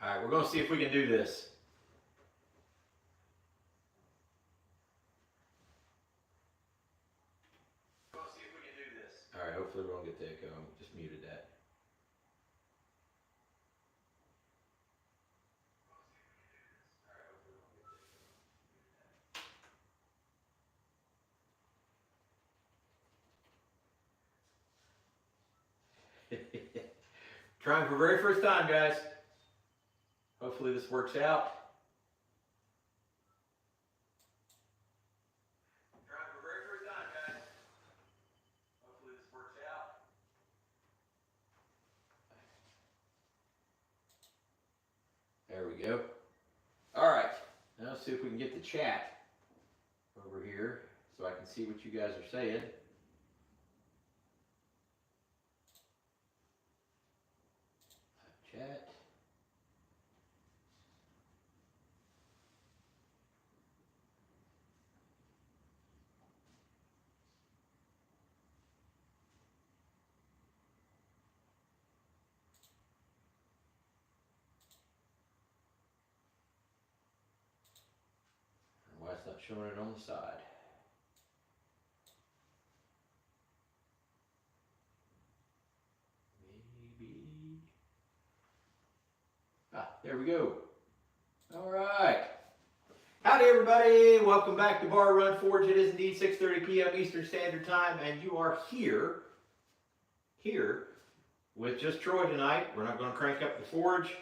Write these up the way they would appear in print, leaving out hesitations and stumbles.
All right, we're going to see if we can do this. All right, hopefully we don't get the echo. I just muted that. Trying for the very first time, guys. Hopefully this works out. Trying for the very first time, guys. Hopefully this works out. There we go. All right, now let's see if we can get the chat over here so I can see what you guys are saying. Chat. Why it's not showing it on the side? Maybe. There we go. All right. Howdy, everybody. Welcome back to Barr Run Forge. It is indeed 6:30 p.m. Eastern Standard Time, and you are here with just Troy tonight. We're not going to crank up the forge.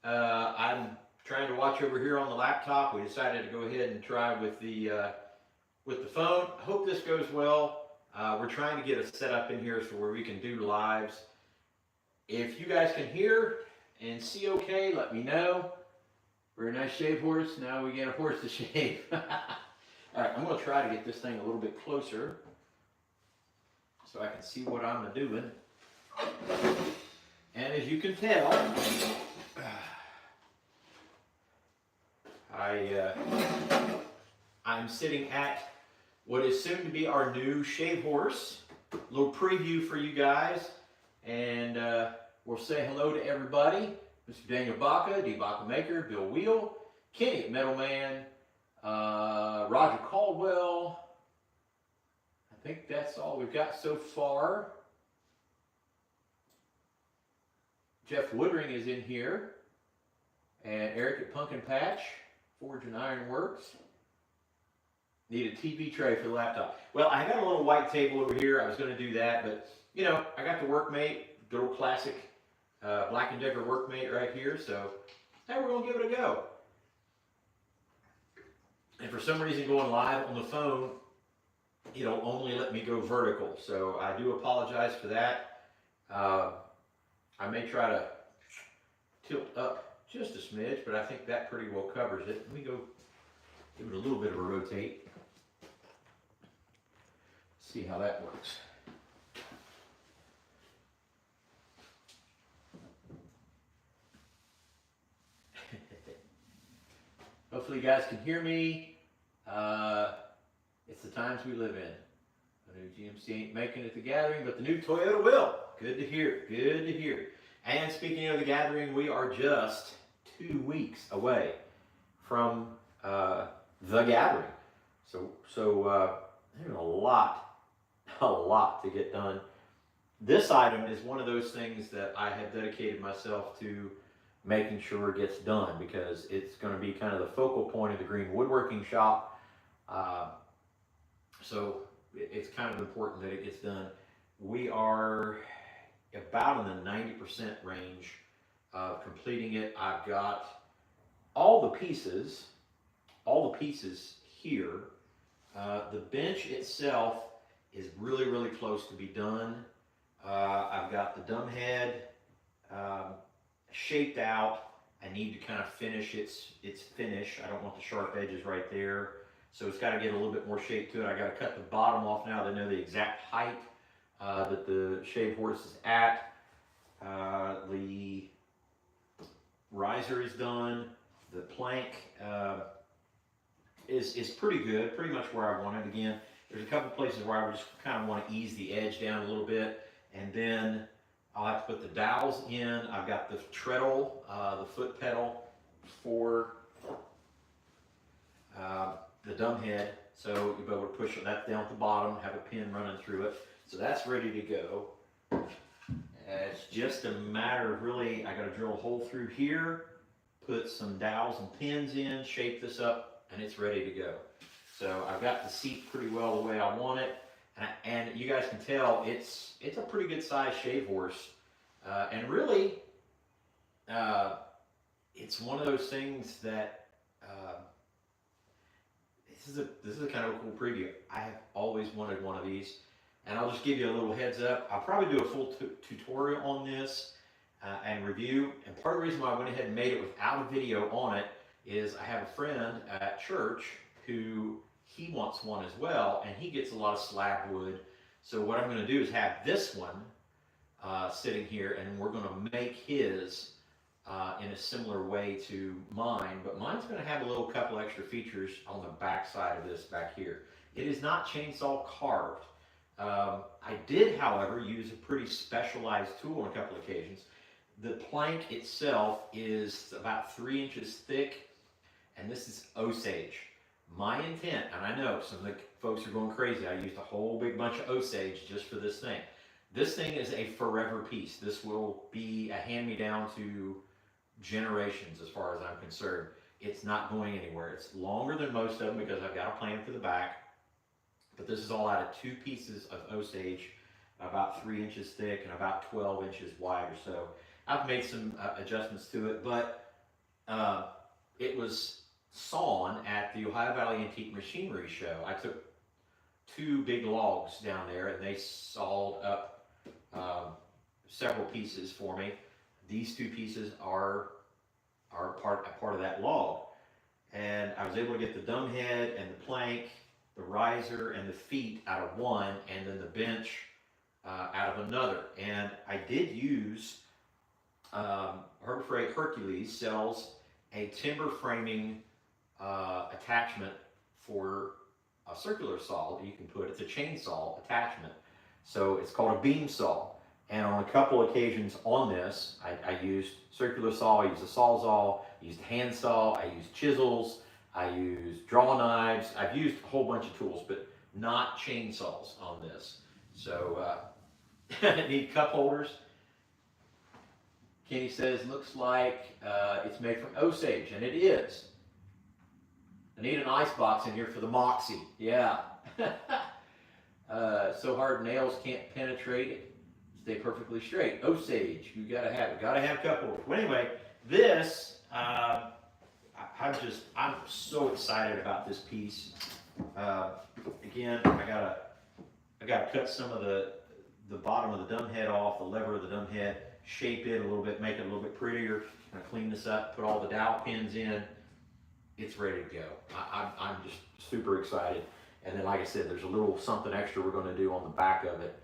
I'm trying to watch over here on the laptop. We decided to go ahead and try with the phone. I hope this goes well. We're trying to get a setup in here so where we can do lives. If you guys can hear and see okay, let me know. Very nice shave horse. Now we get a horse to shave. All right, I'm going to try to get this thing a little bit closer so I can see what I'm doing. And as you can tell, I'm sitting at what is soon to be our new shave horse. A little preview for you guys, and we'll say hello to everybody. Mr. Daniel Baca, D. Baca Maker, Bill Wheel, Kenny Metal Man, Roger Caldwell. I think that's all we've got so far. Jeff Woodring is in here, and Eric at Pumpkin Patch, Forge and Iron Works. Need a TV tray for the laptop. Well, I got a little white table over here. I was going to do that, but you know, I got the Workmate, good old classic Black & Decker Workmate right here. So now we're going to give it a go. And for some reason, going live on the phone, it'll only let me go vertical. So I do apologize for that. I may try to tilt up just a smidge, but I think that pretty well covers it. Let me go give it a little bit of a rotate. See how that works. Hopefully you guys can hear me. It's the times we live in. The new GMC ain't making it to the gathering, but the new Toyota will. Good to hear. Good to hear. And speaking of the gathering, we are just 2 weeks away from the gathering. So there's a lot to get done. This item is one of those things that I have dedicated myself to making sure it gets done, because it's going to be kind of the focal point of the green woodworking shop. So it's kind of important that it gets done. We are about in the 90% range of completing it. I've got all the pieces here. The bench itself is really, really close to be done. I've got the dumb head shaped out. I need to kind of finish its finish. I don't want the sharp edges right there. So it's got to get a little bit more shape to it. I got to cut the bottom off now to know the exact height that the shave horse is at. The riser is done. The plank is pretty good, pretty much where I want it. Again, there's a couple places where I just kind of want to ease the edge down a little bit, and then I'll have to put the dowels in. I've got the treadle, the foot pedal for the dumb head. So you'll be able to push that down at the bottom, have a pin running through it. So that's ready to go. It's just a matter of really, I got to drill a hole through here, put some dowels and pins in, shape this up, and it's ready to go. So I've got the seat pretty well the way I want it. And you guys can tell it's a pretty good sized shave horse. And really, it's one of those things that this is a kind of a cool preview. I have always wanted one of these, and I'll just give you a little heads up. I'll probably do a full tutorial on this and review. And part of the reason why I went ahead and made it without a video on it is I have a friend at church who he wants one as well, and he gets a lot of slab wood. So what I'm going to do is have this one sitting here, and we're going to make his in a similar way to mine, but mine's going to have a little couple extra features on the back side of this back here. It is not chainsaw carved. I did, however, use a pretty specialized tool on a couple occasions. The plank itself is about 3 inches thick, and this is Osage. My intent, and I know some of the folks are going crazy, I used a whole big bunch of Osage just for this thing. This thing is a forever piece. This will be a hand-me-down to generations as far as I'm concerned. It's not going anywhere. It's longer than most of them because I've got a plan for the back. But this is all out of 2 pieces of Osage, about 3 inches thick and about 12 inches wide or so. I've made some adjustments to it, but it was sawn at the Ohio Valley Antique Machinery Show. I took 2 big logs down there and they sawed up several pieces for me. These 2 pieces are part of that log. And I was able to get the dumb head and the plank, the riser and the feet out of one, and then the bench out of another. And I did use, Harbor Freight Hercules sells a timber framing attachment for a circular saw that you can put. It's a chainsaw attachment. So it's called a beam saw. And on a couple occasions on this, I used circular saw, I used a sawzall, I used a hand saw, I used chisels, I used draw knives. I've used a whole bunch of tools, but not chainsaws on this. So I need cup holders. Kenny says, looks like it's made from Osage, and it is. I need an ice box in here for the Moxie. Yeah. So hard nails can't penetrate it. Stay perfectly straight. Osage, you gotta have it. Gotta have cup holders. Well, anyway, this, I'm so excited about this piece. Again, I gotta cut some of the bottom of the dumb head off, the lever of the dumb head, shape it a little bit, make it a little bit prettier. Kind of clean this up, put all the dowel pins in. It's ready to go. I'm just super excited. And then, like I said, there's a little something extra we're going to do on the back of it.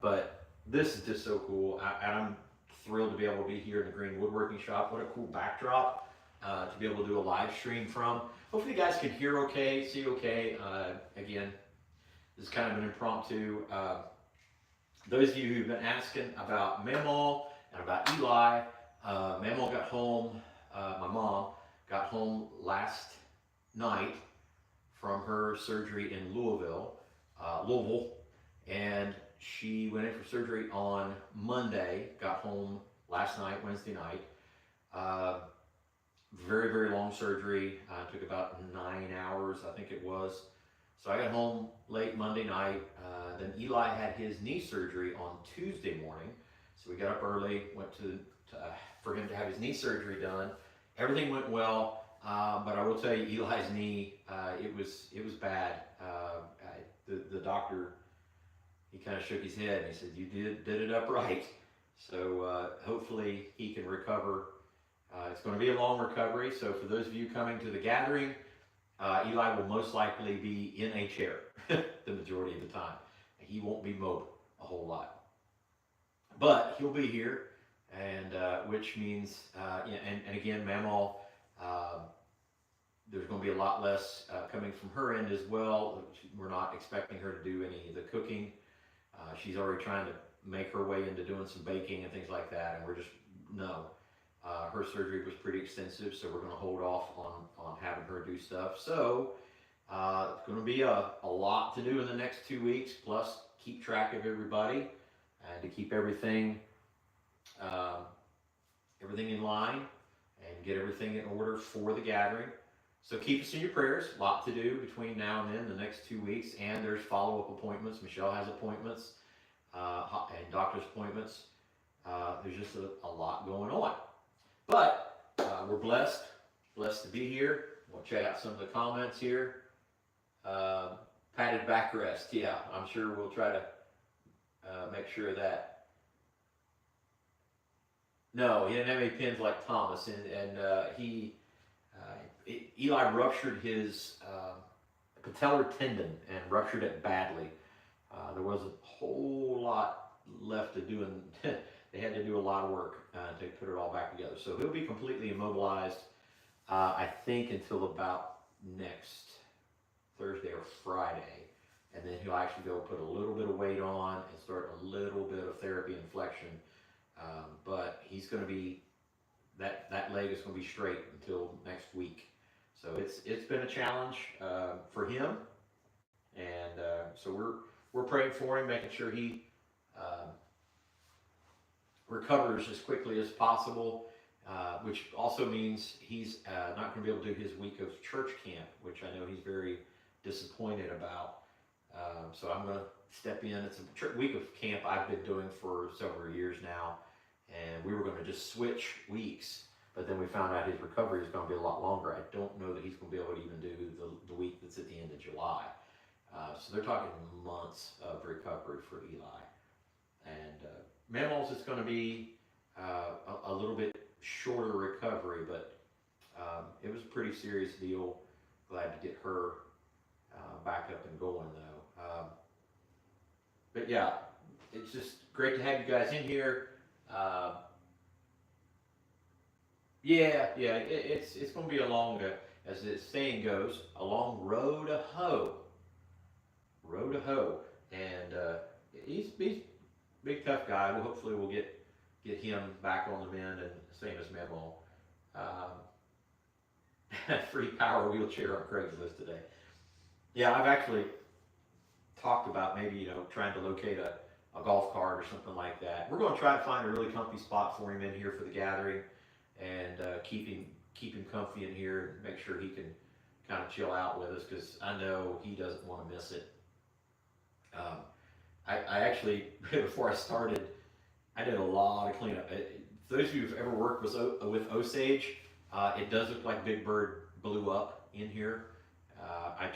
But this is just so cool. I'm thrilled to be able to be here in the Green Woodworking Shop. What a cool backdrop to be able to do a live stream from. Hopefully you guys can hear okay, see okay. Again, this is kind of an impromptu. Those of you who've been asking about Mamaw and about Eli, Mamaw got home, my mom got home last night from her surgery in Louisville, and she went in for surgery on Monday, got home last night, Wednesday night. Very, very long surgery. Took about 9 hours, I think it was. So I got home late Monday night. Then Eli had his knee surgery on Tuesday morning. So we got up early, went for him to have his knee surgery done. Everything went well, but I will tell you, Eli's knee, it was bad. The doctor, he kind of shook his head and he said, "You did it upright." So hopefully he can recover. It's going to be a long recovery. So for those of you coming to the gathering, Eli will most likely be in a chair the majority of the time. He won't be mobile a whole lot, but he'll be here, and which means, and again, Mamaw, there's going to be a lot less coming from her end as well. We're not expecting her to do any of the cooking. She's already trying to make her way into doing some baking and things like that, and we're just, no. Her surgery was pretty extensive, so we're going to hold off on having her do stuff. So it's going to be a lot to do in the next 2 weeks, plus keep track of everybody and to keep everything in line and get everything in order for the gathering. So keep us in your prayers. A lot to do between now and then, the next 2 weeks, and there's follow-up appointments. Michelle has appointments and doctor's appointments. There's just a lot going on. But we're blessed to be here. We'll check out some of the comments here. Padded backrest, yeah, I'm sure we'll try to make sure of that. No, he didn't have any pins like Thomas, and Eli ruptured his patellar tendon and ruptured it badly. There wasn't a whole lot left to do, and they had to do a lot of work to put it all back together. So he'll be completely immobilized, I think, until about next Thursday or Friday. And then he'll actually go put a little bit of weight on and start a little bit of therapy and flexion. But he's going to be, that leg is going to be straight until next week. So it's been a challenge for him. And so we're praying for him, making sure he recovers as quickly as possible, which also means he's not going to be able to do his week of church camp, which I know he's very disappointed about. So I'm going to step in. It's a week of camp I've been doing for several years now, and we were going to just switch weeks, but then we found out his recovery is going to be a lot longer. I don't know that he's going to be able to even do the week that's at the end of July. So they're talking months of recovery for Eli. And Mammals is going to be a little bit shorter recovery, but it was a pretty serious deal. Glad to get her back up and going, though. But yeah, it's just great to have you guys in here. It's going to be a long, as the saying goes, a long road to hoe. Road to hoe. And he's a big tough guy. Hopefully we'll get him back on the mend, and same as Memo. Free power wheelchair on Craigslist today. Yeah, I've actually talked about maybe, trying to locate a golf cart or something like that. We're going to try to find a really comfy spot for him in here for the gathering, and keep him comfy in here, and make sure he can kind of chill out with us, because I know he doesn't want to miss it. I actually, before I started, I did a lot of cleanup. For those of you who've ever worked with Osage, it does look like Big Bird blew up in here. I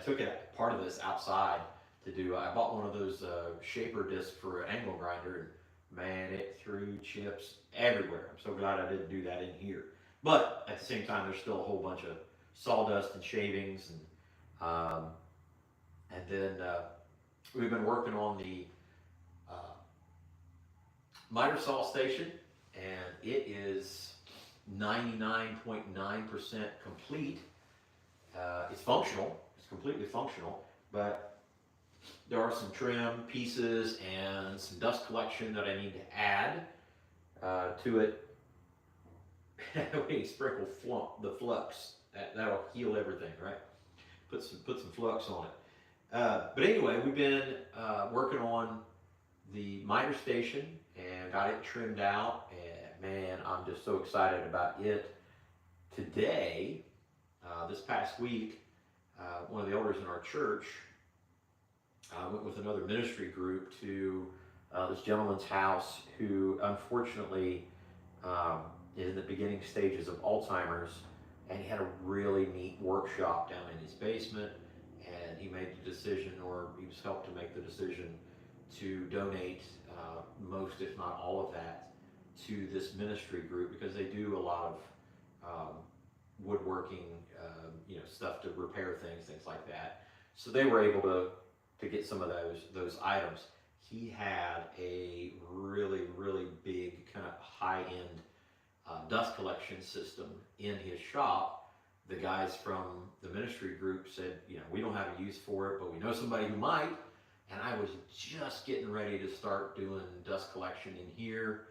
took part of this outside to do. I bought one of those shaper discs for an angle grinder, and man, it threw chips everywhere. I'm so glad I didn't do that in here. But at the same time, there's still a whole bunch of sawdust and shavings, and then we've been working on the miter saw station, and it is 99.9% complete. It's functional. It's completely functional, but there are some trim pieces and some dust collection that I need to add to it. We sprinkle the flux. That'll heal everything, right? Put some flux on it. But anyway, we've been working on the miter station and got it trimmed out, and man, I'm just so excited about it. Today, this past week, one of the elders in our church went with another ministry group to this gentleman's house who unfortunately is in the beginning stages of Alzheimer's, and he had a really neat workshop down in his basement, and he made the decision, or he was helped to make the decision, to donate most, if not all of that, to this ministry group, because they do a lot of woodworking, stuff to repair things like that. So they were able to get some of those items. He had a really, really big kind of high-end dust collection system in his shop. The guys from the ministry group said, we don't have a use for it, but we know somebody who might. and I was just getting ready to start doing dust collection in here,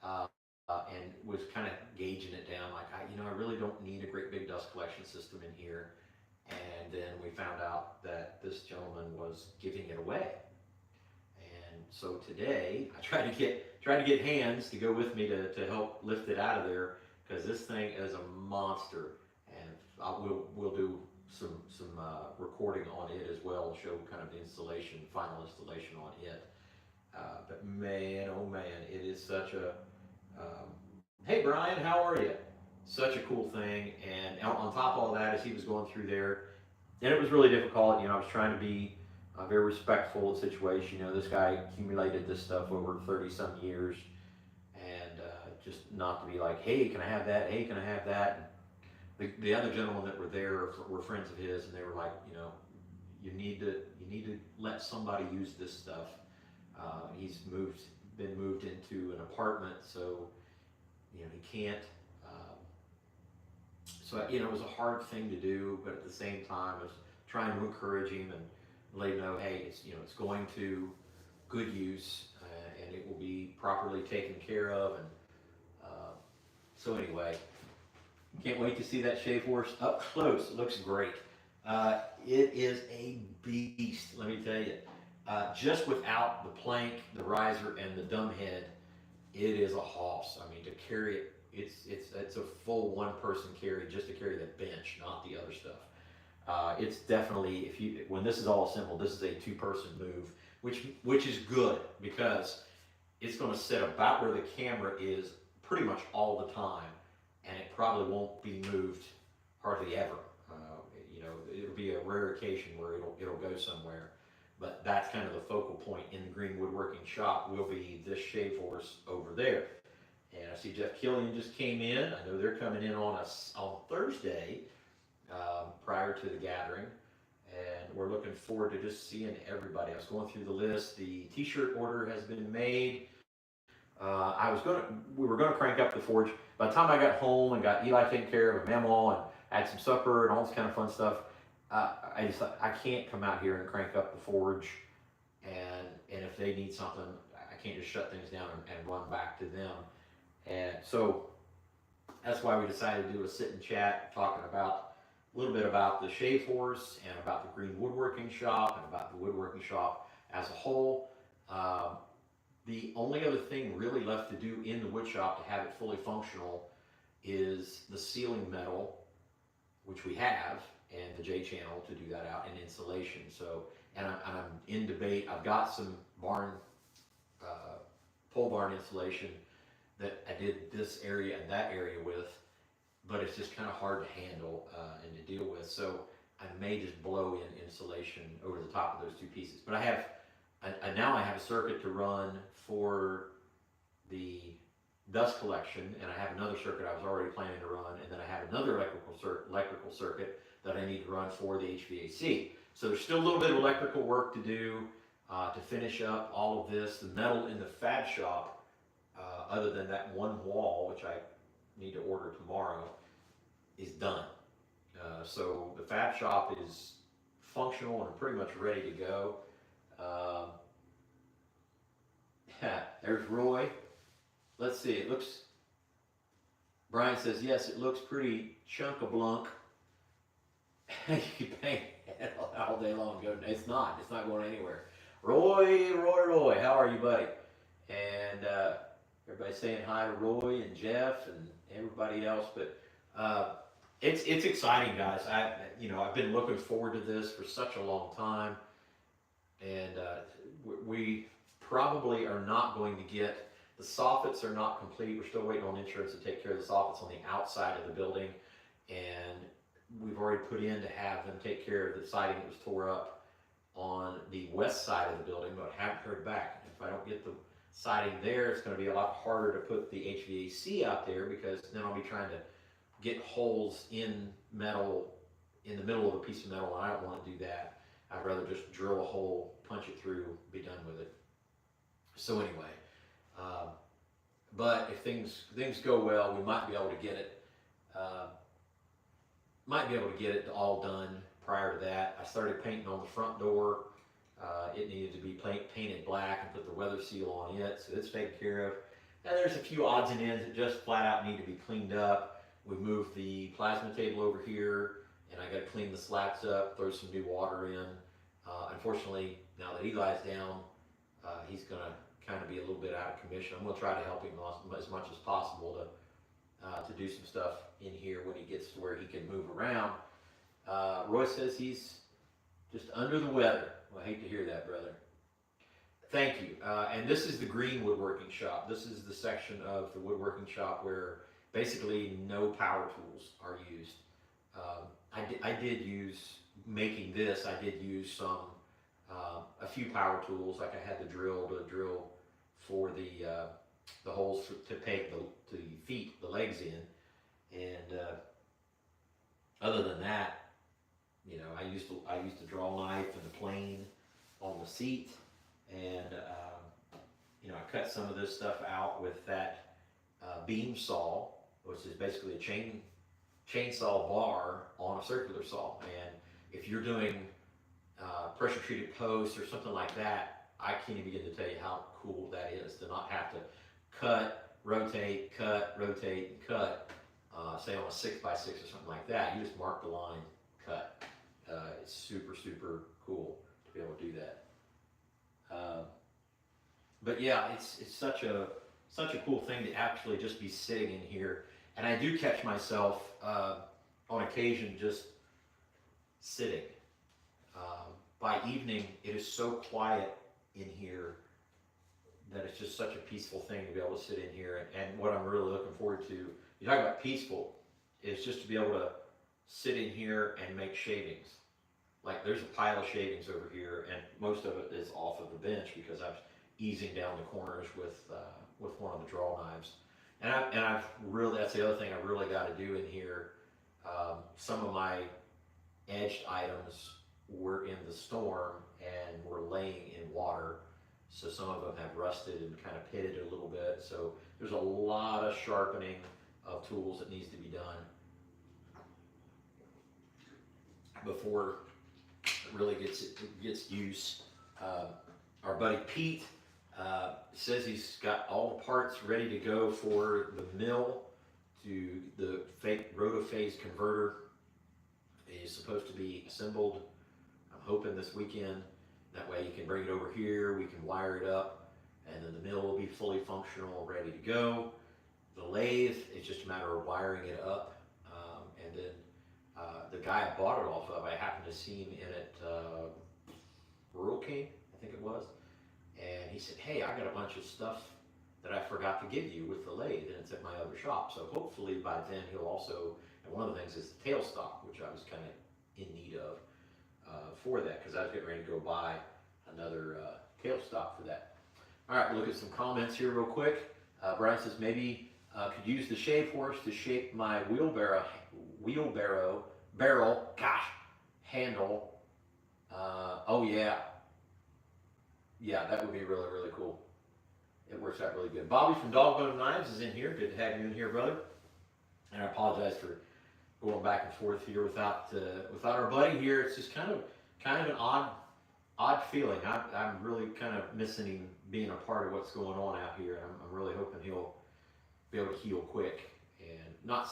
and was kind of gauging it down. Like, I really don't need a great big dust collection system in here. And then we found out that this gentleman was giving it away. And so today I tried to get hands to go with me to help lift it out of there, because this thing is a monster. And we'll do some recording on it as well, show kind of the installation, final installation on it. But man, oh man, it is such a hey Brian, how are you? Such a cool thing. And on top of all that, as he was going through there, and it was really difficult. I was trying to be very respectful of the situation. This guy accumulated this stuff over 30 some years, and just not to be like, hey, can I have that? Hey, can I have that? And the other gentlemen that were there were friends of his, and they were like, you need to let somebody use this stuff. He's been moved into an apartment, so he can't. So it was a hard thing to do, but at the same time, I was trying to encourage him and let him know, hey, it's going to good use, and it will be properly taken care of. And so anyway, can't wait to see that shave horse up close. It looks great. It is a beast, let me tell you. Just without the plank, the riser, and the dumb head, it is a hoss. I mean, to carry it, it's a full one-person carry just to carry the bench, not the other stuff. It's definitely, when this is all assembled, this is a two-person move, which is good, because it's going to sit about where the camera is pretty much all the time, and it probably won't be moved hardly ever. It'll be a rare occasion where it'll go somewhere, but that's kind of the focal point in the green woodworking shop. Will be this shave horse over there. And I see Jeff Killian just came in. I know they're coming in on Thursday, prior to the gathering, and we're looking forward to just seeing everybody. I was going through the list. The T-shirt order has been made. We were gonna crank up the forge. By the time I got home and got Eli taken care of, and Memo, and had some supper and all this kind of fun stuff, I just thought, I can't come out here and crank up the forge, and if they need something, I can't just shut things down and run back to them. And so that's why we decided to do a sit and chat, talking about a little bit about the shave horse and about the green woodworking shop and about the woodworking shop as a whole. The only other thing really left to do in the wood shop to have it fully functional is the ceiling metal, which we have, and the J channel to do that out, and insulation. So, and I'm in debate. I've got some pole barn insulation that I did this area and that area with, but it's just kind of hard to handle and to deal with. So I may just blow in insulation over the top of those two pieces. But now I have a circuit to run for the dust collection, and I have another circuit I was already planning to run, and then I have another electrical circuit that I need to run for the HVAC. So there's still a little bit of electrical work to do to finish up all of this. The metal in the fab shop, other than that one wall, which I need to order tomorrow, is done. So the fab shop is functional and pretty much ready to go. There's Roy. Let's see, it looks, Brian says, yes, it looks pretty chunk-a-blunk. You can paint it all day long. It's not going anywhere. Roy, how are you, buddy? And everybody's saying hi to Roy and Jeff and everybody else. But it's exciting, guys. I've been looking forward to this for such a long time, and we probably are not going to get, the soffits are not complete. We're still waiting on insurance to take care of the soffits on the outside of the building, and we've already put in to have them take care of the siding that was tore up on the west side of the building, but I haven't heard back. If I don't get the siding there, it's going to be a lot harder to put the HVAC out there, because then I'll be trying to get holes in metal in the middle of a piece of metal, and I don't want to do that. I'd rather just drill a hole, punch it through, be done with it. So anyway, but if things go well, we might be able to get it. All done prior to that. I started painting on the front door It needed to be painted black and put the weather seal on it, so it's taken care of. And there's a few odds and ends that just flat out need to be cleaned up. We moved the plasma table over here, and I got to clean the slats up, throw some new water in. Unfortunately, now that Eli's down, he's going to kind of be a little bit out of commission. I'm going to try to help him as much as possible to do some stuff in here when he gets to where he can move around. Roy says he's just under the weather. Well, I hate to hear that, brother. Thank you. And this is the green woodworking shop. This is the section of the woodworking shop where basically no power tools are used. I did use, making this, I did use a few power tools. Like I had the drill to drill for the holes to peg the feet, the legs in. And other than that, you know, I used the draw knife and the plane on the seat, and you know, I cut some of this stuff out with that beam saw, which is basically a chainsaw bar on a circular saw. And if you're doing pressure treated posts or something like that, I can't even begin to tell you how cool that is to not have to cut, rotate, and cut. Say on a 6x6 or something like that, you just mark the line, cut. It's super, super cool to be able to do that. But yeah, it's such a cool thing to actually just be sitting in here. And I do catch myself on occasion just sitting. By evening, it is so quiet in here that it's just such a peaceful thing to be able to sit in here. And what I'm really looking forward to, you talk about peaceful, is just to be able to sit in here and make shavings. Like there's a pile of shavings over here, and most of it is off of the bench because I'm easing down the corners with one of the draw knives. And I've really, that's the other thing I really got to do in here. Some of my edged items were in the storm and were laying in water, so some of them have rusted and kind of pitted a little bit. So there's a lot of sharpening of tools that needs to be done before it really gets use. Our buddy Pete says he's got all the parts ready to go for the mill to the fake rotophase converter. Is supposed to be assembled, I'm hoping this weekend. That way you can bring it over here, we can wire it up, and then the mill will be fully functional, ready to go. The lathe, it's just a matter of wiring it up. And then the guy I bought it off of, I happened to see him in it, Rural King, I think it was. And he said, hey, I got a bunch of stuff that I forgot to give you with the lathe, and it's at my other shop. So hopefully by then he'll also, and one of the things is the tailstock, which I was kind of in need of for that, because I was getting ready to go buy another tailstock for that. All right, we'll look at some comments here real quick. Brian says, maybe could use the shave horse to shape my wheelbarrow barrel, handle. Oh yeah. Yeah, that would be really, really cool. It works out really good. Bobby from Dogbone Knives is in here. Good to have you in here, brother. And I apologize for going back and forth here without our buddy here. It's just kind of an odd feeling. I'm really kind of missing him being a part of what's going on out here. I'm really hoping he'll be able to heal quick, and not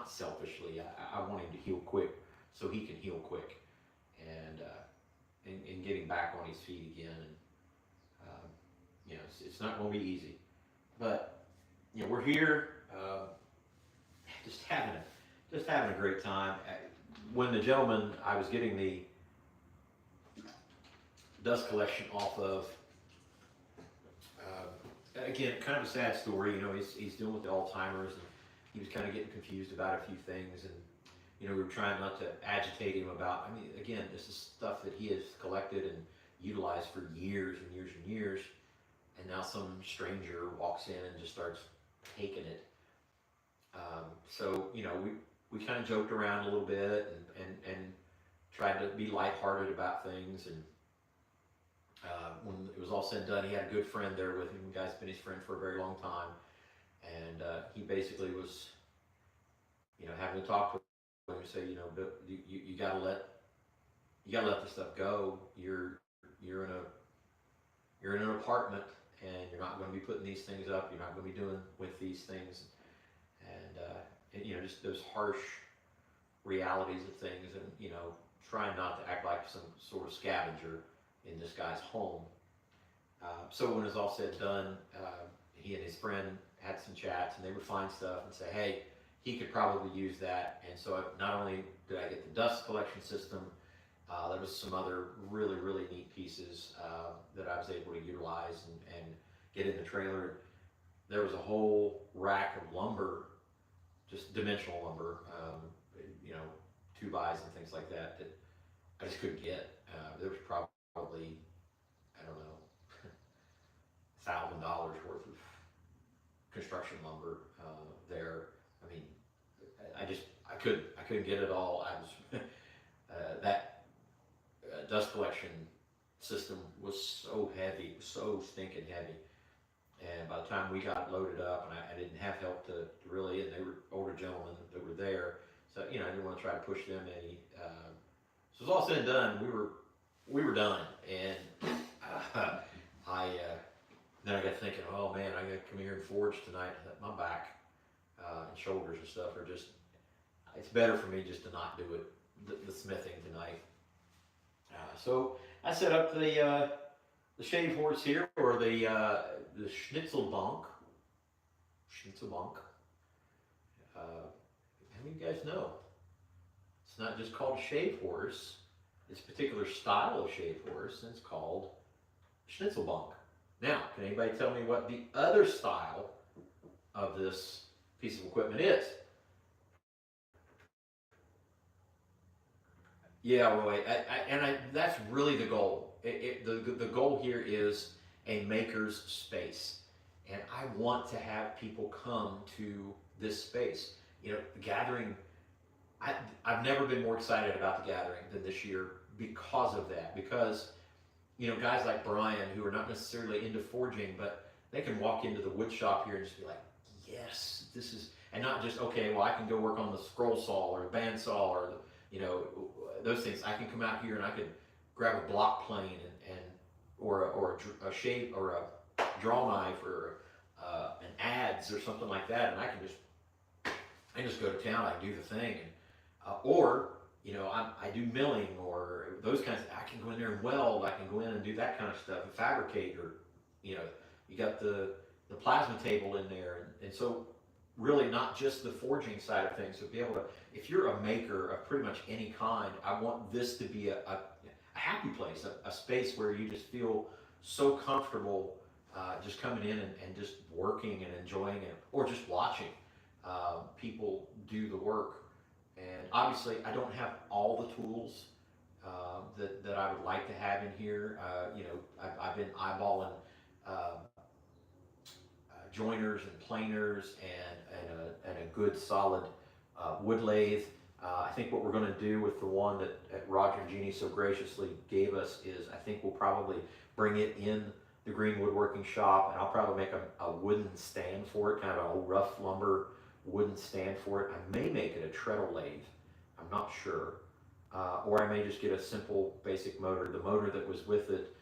selfishly. I want him to heal quick so he can heal quick, and getting back on his feet again. And you know, it's not going to be easy, but you know, we're here, just having a great time. When the gentleman I was getting the dust collection off of, again, kind of a sad story. You know, he's dealing with the Alzheimer's, and he was kind of getting confused about a few things, and you know, we were trying not to agitate him about. I mean, again, this is stuff that he has collected and utilized for years and years and years. And now some stranger walks in and just starts taking it. So, you know, we kind of joked around a little bit and tried to be lighthearted about things. And when it was all said and done, he had a good friend there with him. The guy's been his friend for a very long time. And he basically was, you know, having to talk to him and say, you know, you gotta let this stuff go. You're you're in an apartment, and you're not going to be putting these things up. You're not going to be doing with these things, and you know, just those harsh realities of things, and you know, trying not to act like some sort of scavenger in this guy's home. So when it was all said and done, he and his friend had some chats, and they would find stuff and say, hey, he could probably use that. And so not only did I get the dust collection system, there was some other really, really neat pieces that I was able to utilize and get in the trailer. There was a whole rack of lumber, just dimensional lumber, you know, 2x and things like that, that I just couldn't get. There was probably, I don't know, $1,000 worth of construction lumber there. I mean, I couldn't get it all. I was that dust collection system was so heavy, so stinking heavy. And by the time we got loaded up, and I didn't have help to really, and they were older gentlemen that were there, so you know, I didn't want to try to push them any. So it was all said and done. We were done, and then I got thinking, oh man, I got to come here and forge tonight. My back and shoulders and stuff are just, it's better for me just to not do it, the smithing tonight. So I set up the shave horse here, or the Schnitzelbank. How many of you guys know? It's not just called a shave horse. It's a particular style of shave horse, and it's called Schnitzelbank. Now, can anybody tell me what the other style of this piece of equipment is? Yeah, Roy, that's really the goal. The goal here is a maker's space. And I want to have people come to this space. You know, the gathering, I've never been more excited about the gathering than this year because of that. Because, you know, guys like Brian, who are not necessarily into forging, but they can walk into the wood shop here and just be like, yes, this is, and not just, okay, well, I can go work on the scroll saw or the bandsaw or, you know, those things. I can come out here and I could grab a block plane or a shape or a draw knife or an adze or something like that, and I can just go to town. I can do the thing, and or you know, I do milling or those kinds of. I can go in there and weld. I can go in and do that kind of stuff and fabricate, or you know, you got the plasma table in there, and so really not just the forging side of things. So be able to, if you're a maker of pretty much any kind, I want this to be a happy place, a space where you just feel so comfortable just coming in and just working and enjoying it, or just watching people do the work. And obviously, I don't have all the tools that I would like to have in here. You know, I've been eyeballing joiners and planers and a good solid wood lathe. I think what we're going to do with the one that Roger and Jeannie so graciously gave us is, I think we'll probably bring it in the green woodworking shop, and I'll probably make a wooden stand for it, kind of a rough lumber wooden stand for it. I may make it a treadle lathe. I'm not sure. Or I may just get a simple basic motor. The motor that was with it,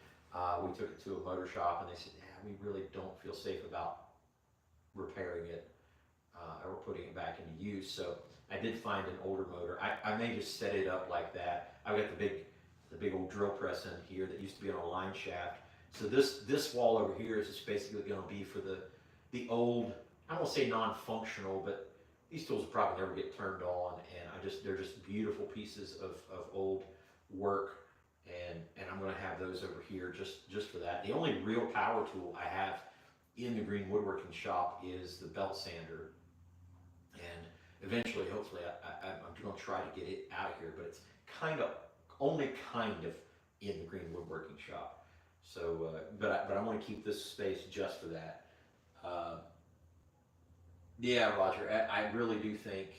we took it to a motor shop, and they said, yeah, we really don't feel safe about repairing it or putting it back into use. So I did find an older motor. I may just set it up like that. I've got the big old drill press in here that used to be on a line shaft. So this wall over here is just basically going to be for the old, I don't want to say non-functional, but these tools will probably never get turned on, and they're just beautiful pieces of old work, and I'm going to have those over here just for that. The only real power tool I have in the green woodworking shop is the belt sander, and eventually, hopefully, I'm going to try to get it out of here, but it's only kind of in the green woodworking shop. So, but I want to keep this space just for that. Yeah, Roger, I really do think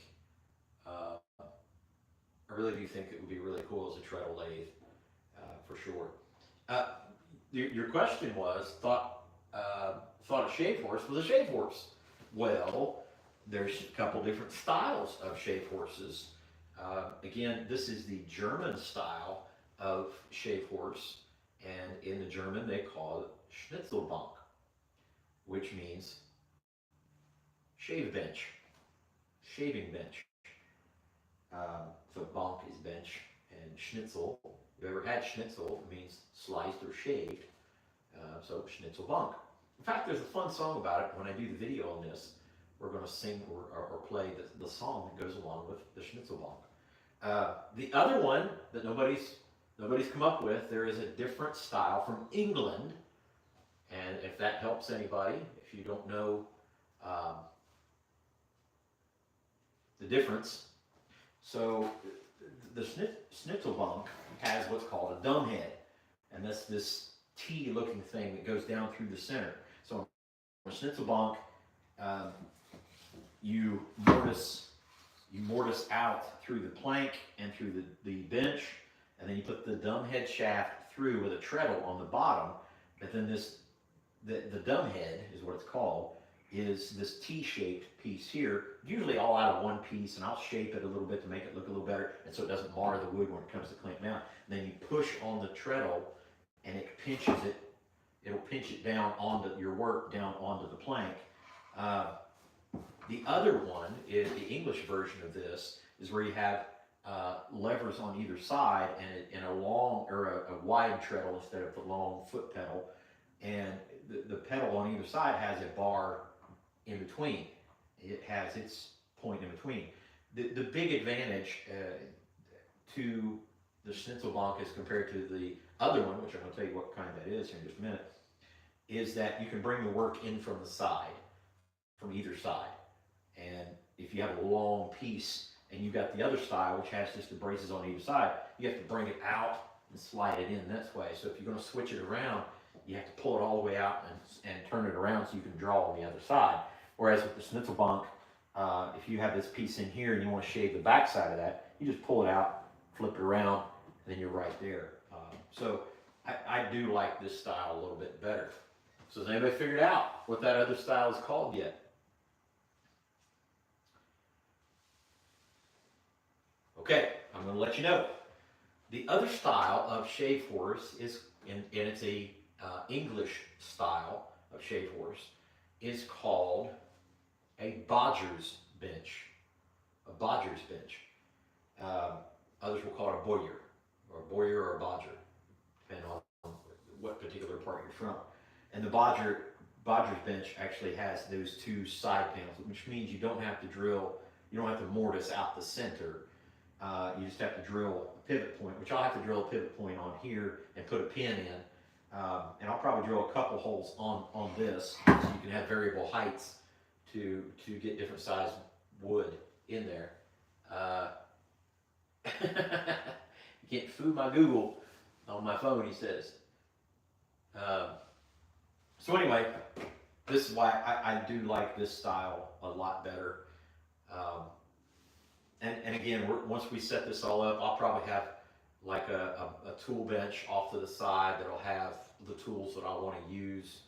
it would be really cool as a treadle lathe, for sure. Your question was thought a shave horse was a shave horse. Well, there's a couple different styles of shave horses. Again, this is the German style of shave horse, And in the German, they call it Schnitzelbank, which means shave bench, shaving bench. So bank is bench, and schnitzel. If you ever had schnitzel, it means sliced or shaved. So Schnitzelbank. In fact, there's a fun song about it. When I do the video on this, we're going to sing or play the song that goes along with the Schnitzelbank. The other one that nobody's come up with, there is a different style from England, and if that helps anybody, if you don't know the difference, so the Schnitzelbank has what's called a dumb head, and that's this T-looking thing that goes down through the center. So on a Schnitzelbank, you mortise out through the plank and through the bench, and then you put the dumb head shaft through with a treadle on the bottom. But then the dumb head is what it's called, is this T-shaped piece here, usually all out of one piece, and I'll shape it a little bit to make it look a little better, and so it doesn't mar the wood when it comes to clamp down. And then you push on the treadle, and it pinches it. It'll pinch it down onto your work, down onto the plank. The other one is the English version of this, is where you have levers on either side and a long or a wide treadle instead of the long foot pedal, and the pedal on either side has a bar in between. It has its point in between. The big advantage to the Schnitzelbank as compared to the other one, which I'm going to tell you what kind that is here in just a minute, is that you can bring the work in from the side, from either side. And if you have a long piece and you've got the other style, which has just the braces on either side, you have to bring it out and slide it in this way. So if you're going to switch it around, you have to pull it all the way out and turn it around so you can draw on the other side. Whereas with the Schnitzelbank, if you have this piece in here and you want to shave the back side of that, you just pull it out, flip it around, and then you're right there. So I do like this style a little bit better. So has anybody figured out what that other style is called yet? Okay, I'm going to let you know. The other style of shave horse is, and it's a English style of shave horse, is called a bodger's bench. A bodger's bench. Others will call it a boyer or a bodger, depending on what particular part you're from. And the bodger's bench actually has those two side panels, which means you don't have to drill, you don't have to mortise out the center. You just have to drill a pivot point, which I'll have to drill a pivot point on here and put a pin in. And I'll probably drill a couple holes on this, so you can have variable heights to get different size wood in there. You can't fool my Google on my phone, he says. So anyway, this is why I do like this style a lot better. And again, once we set this all up, I'll probably have like a tool bench off to the side that'll have the tools that I want to use.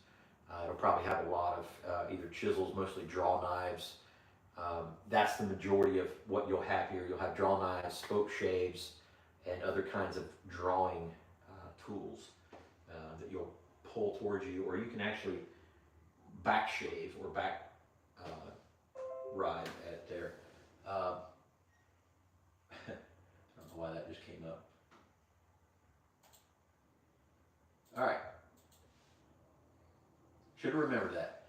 It'll probably have a lot of either chisels, mostly draw knives. That's the majority of what you'll have here. You'll have draw knives, spoke shaves, and other kinds of drawing tools that you'll pull towards you, or you can actually back shave or back ride at there. I don't know why that just came up. All right. Should have remembered that.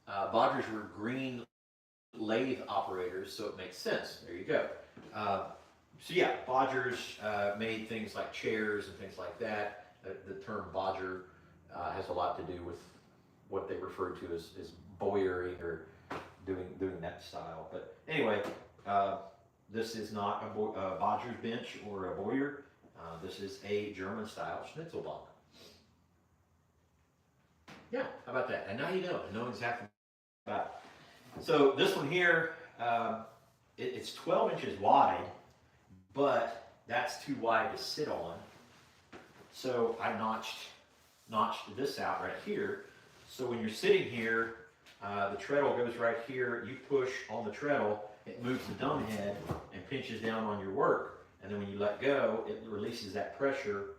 Bodgers were green lathe operators, so it makes sense. There you go. So yeah, bodgers made things like chairs and things like that. The term bodger has a lot to do with what they refer to as boyering or doing that style. But anyway, this is not a bodger's bench or a boyer. This is a German style Schnitzelbank. Yeah, how about that? And now you know exactly about it. So this one here, it's 12 inches wide, but that's too wide to sit on. So I notched this out right here. So when you're sitting here, the treadle goes right here. You push on the treadle, it moves the dumb head and pinches down on your work. And then when you let go, it releases that pressure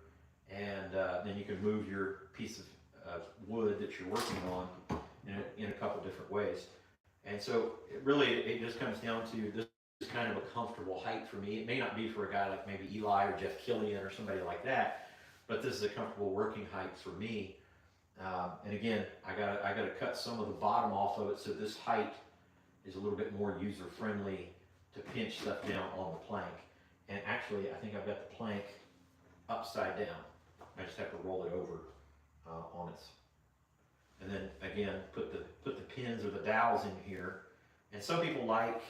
and then you can move your piece of wood that you're working on in a couple different ways. And so it just comes down to this is kind of a comfortable height for me. It may not be for a guy like maybe Eli or Jeff Killian or somebody like that, but this is a comfortable working height for me. And again, I gotta cut some of the bottom off of it so this height is a little bit more user friendly to pinch stuff down on the plank. And actually, I think I've got the plank upside down. I just have to roll it over on it. And then again, put the pins or the dowels in here. And some people like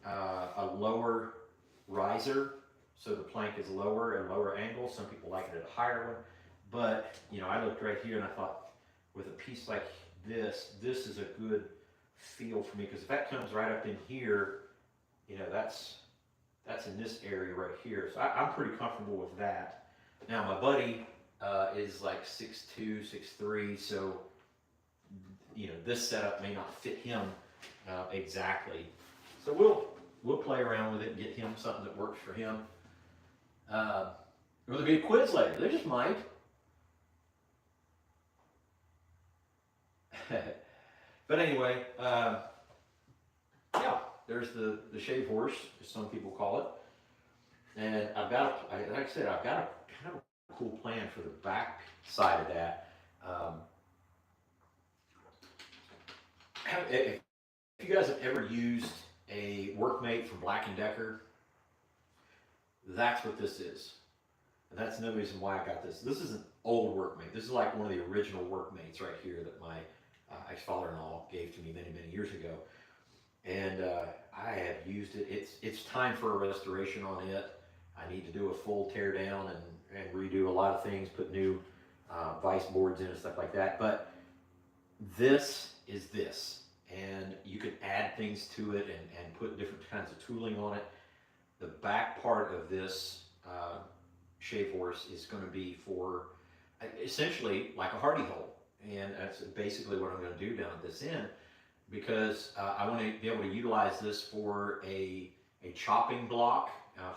a lower riser, so the plank is lower at a lower angle. Some people like it at a higher one. But you know, I looked right here and I thought, with a piece like this is a good feel for me, because if that comes right up in here, you know, that's in this area right here. So I'm pretty comfortable with that. Now my buddy is like 6'2", 6'3", so you know, this setup may not fit him exactly. So we'll play around with it and get him something that works for him. Will there be a quiz later? There just might. But anyway, yeah, there's the shave horse, as some people call it. And I've got, like I said, I've got a kind of a cool plan for the back side of that. If you guys have ever used a workmate from Black & Decker, that's what this is. And that's another reason why I got this. This is an old workmate. This is like one of the original workmates right here that my ex-father-in-law gave to me many, many years ago. And I have used it. It's time for a restoration on it. I need to do a full tear down and redo a lot of things, put new vice boards in and stuff like that. But this is this. And you can add things to it and put different kinds of tooling on it. The back part of this shave horse is going to be for essentially like a hardy hole. And that's basically what I'm going to do down at this end, because I want to be able to utilize this for a chopping block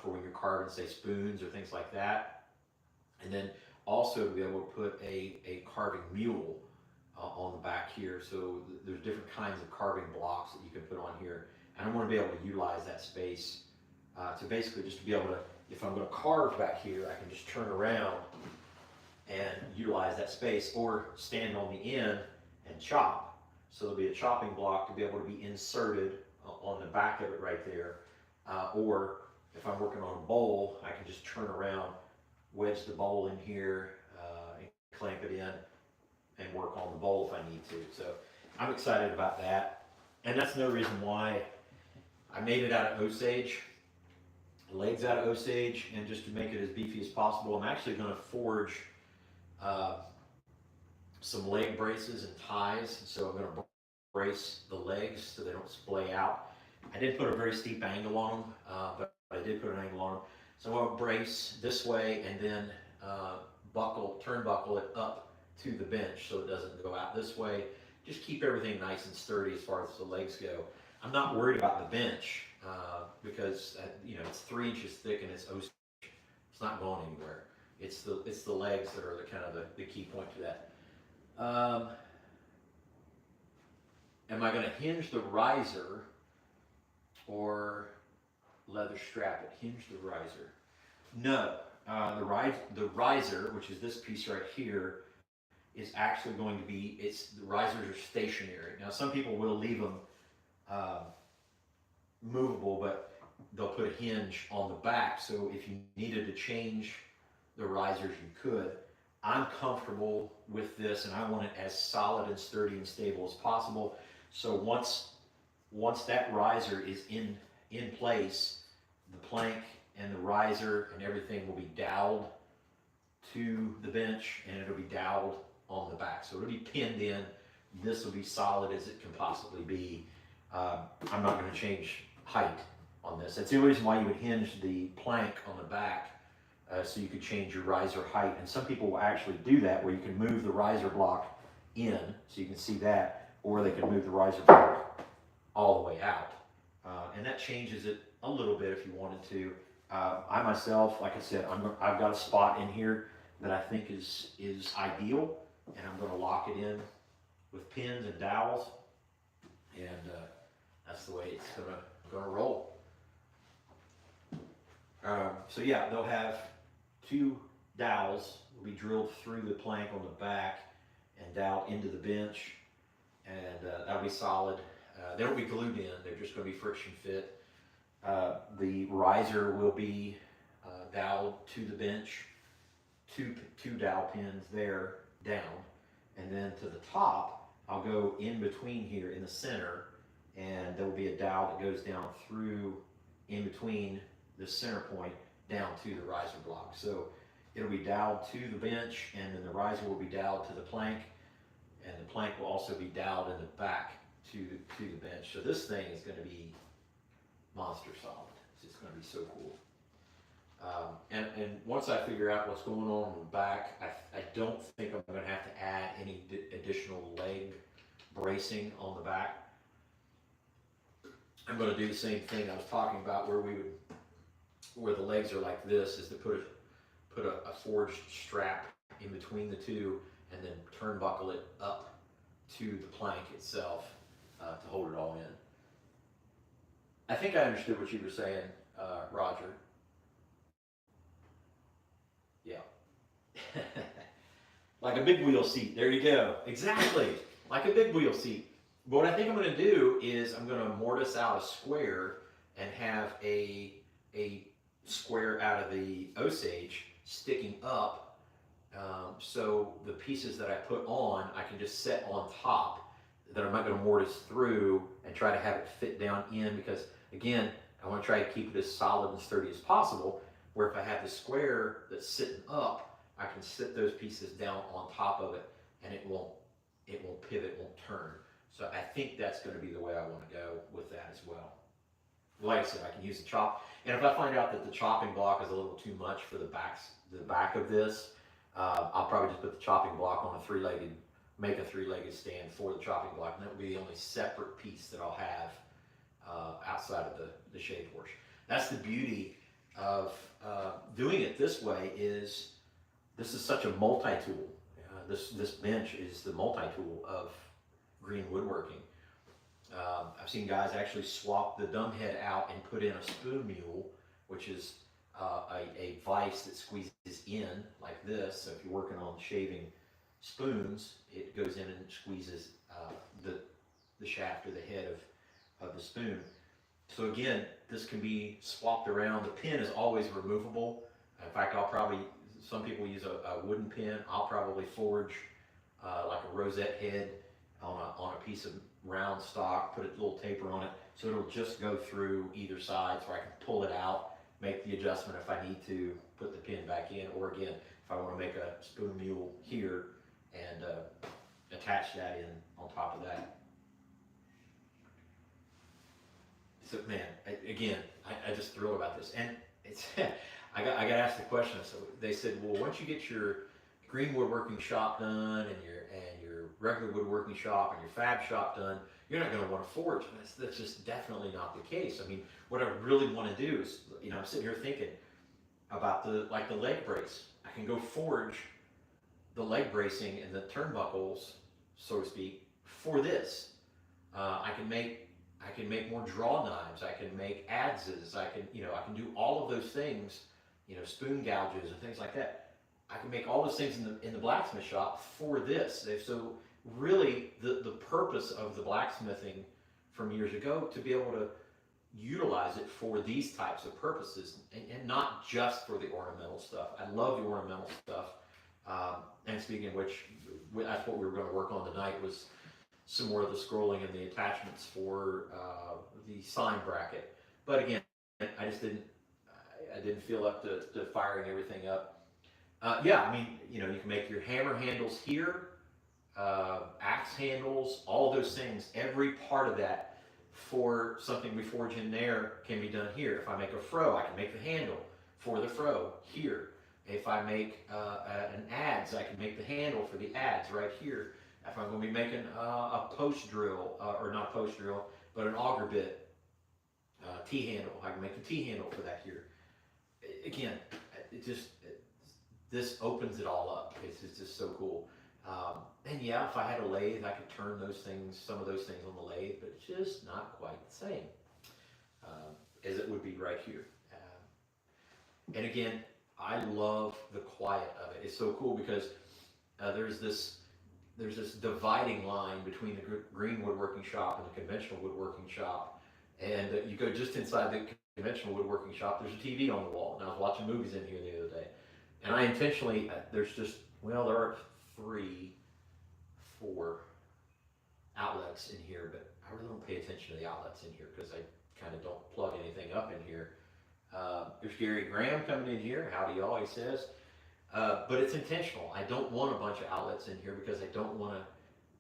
for when you're carving, say, spoons or things like that. And then also to be able to put a carving mule on the back here. So there's different kinds of carving blocks that you can put on here. And I want to be able to utilize that space to basically just to be able to, if I'm going to carve back here, I can just turn around and utilize that space, or stand on the end and chop. So there'll be a chopping block to be able to be inserted on the back of it right there. Or if I'm working on a bowl, I can just turn around, wedge the bowl in here, and clamp it in and work on the bowl if I need to. So I'm excited about that. And that's no reason why I made it out of Osage, legs out of Osage, and just to make it as beefy as possible, I'm actually going to forge some leg braces and ties. So I'm going to brace the legs so they don't splay out. I did put a very steep angle on them, but I did put an angle on them. So I'm going to brace this way and then turnbuckle it up to the bench so it doesn't go out this way. Just keep everything nice and sturdy as far as the legs go. I'm not worried about the bench because you know, it's 3 inches thick and it's not going anywhere. It's the legs that are the kind of the key point to that. Am I going to hinge the riser or leather strap it? Hinge the riser. No. The riser, which is this piece right here, is actually going to be, the risers are stationary. Now some people will leave them movable, but they'll put a hinge on the back, so if you needed to change the risers, you could. I'm comfortable with this, and I want it as solid and sturdy and stable as possible. So once that riser is in place, the plank and the riser and everything will be doweled to the bench, and it'll be doweled on the back. So it'll be pinned in. This will be solid as it can possibly be. I'm not going to change height on this. That's the only reason why you would hinge the plank on the back, so you could change your riser height. And some people will actually do that, where you can move the riser block in, so you can see that, or they can move the riser block all the way out. And that changes it a little bit if you wanted to. I myself, like I said, I've got a spot in here that I think is ideal, and I'm going to lock it in with pins and dowels, and that's the way it's gonna roll. So yeah, they'll have 2 dowels will be drilled through the plank on the back and doweled into the bench, and that'll be solid. They won't be glued in; they're just going to be friction fit. The riser will be doweled to the bench, two dowel pins there down, and then to the top, I'll go in between here in the center, and there will be a dowel that goes down through in between the center point down to the riser block. So it'll be doweled to the bench, and then the riser will be doweled to the plank, and the plank will also be doweled in the back to the bench. So this thing is going to be monster solid. It's just going to be so cool. And once I figure out what's going on in the back, I don't think I'm going to have to add any additional leg bracing on the back. I'm going to do the same thing I was talking about, where the legs are like this, is to put a forged strap in between the two, and then turnbuckle it up to the plank itself to hold it all in. I think I understood what you were saying, Roger. Yeah. Like a big wheel seat. There you go. Exactly. Like a big wheel seat. But what I think I'm going to do is I'm going to mortise out a square and have a square out of the Osage sticking up, so the pieces that I put on, I can just set on top, that I'm not going to mortise through and try to have it fit down in, because again, I want to try to keep it as solid and sturdy as possible, where if I have the square that's sitting up, I can sit those pieces down on top of it, and it won't pivot, won't turn. So I think that's going to be the way I want to go with that as well. Like I said, I can use the chop, and if I find out that the chopping block is a little too much for the back of this, I'll probably just put the chopping block on make a three-legged stand for the chopping block, and that will be the only separate piece that I'll have outside of the shave portion. That's the beauty of doing it this way. Is this is such a multi-tool. This bench is the multi-tool of green woodworking. I've seen guys actually swap the dumb head out and put in a spoon mule, which is a vise that squeezes in like this. So if you're working on shaving spoons, it goes in and squeezes the shaft or the head of the spoon. So again, this can be swapped around. The pin is always removable. In fact, some people use a wooden pin. I'll probably forge like a rosette head on a piece of round stock, put a little taper on it, so it'll just go through either side, so I can pull it out, make the adjustment if I need to, put the pin back in, or again, if I want to make a spoon mule here and attach that in on top of that. So man, I just thrilled about this, and it's I got asked the question. So they said, well, once you get your green woodworking shop done and your regular woodworking shop and your fab shop done, you're not going to want to forge. And that's just definitely not the case. I mean, what I really want to do is, I'm sitting here thinking about the leg brace. I can go forge the leg bracing and the turnbuckles, so to speak, for this. I can make more draw knives. I can make adzes. I can do all of those things, spoon gouges and things like that. I can make all those things in the blacksmith shop for this. So really, the purpose of the blacksmithing from years ago, to be able to utilize it for these types of purposes, and not just for the ornamental stuff. I love the ornamental stuff. And speaking of which, that's what we were going to work on tonight, was some more of the scrolling and the attachments for the sign bracket. But again, I didn't feel up to firing everything up. Yeah, I mean, you can make your hammer handles here, axe handles, all those things. Every part of that for something we forge in there can be done here. If I make a froe, I can make the handle for the froe here. If I make an adze, I can make the handle for the adze right here. If I'm going to be making a post drill, or not a post drill, but an auger bit T-handle, I can make the T-handle for that here. Again, this opens it all up. It's just so cool. And yeah, if I had a lathe, I could turn those things, some of those things on the lathe, but it's just not quite the same as it would be right here. And again, I love the quiet of it. It's so cool because there's this dividing line between the green woodworking shop and the conventional woodworking shop. And you go just inside the conventional woodworking shop, there's a TV on the wall. And I was watching movies in here the other day. And I intentionally, there's just, well, there are 3, 4 outlets in here, but I really don't pay attention to the outlets in here because I kind of don't plug anything up in here. There's Gary Graham coming in here. Howdy y'all, he says. But it's intentional. I don't want a bunch of outlets in here because I don't want to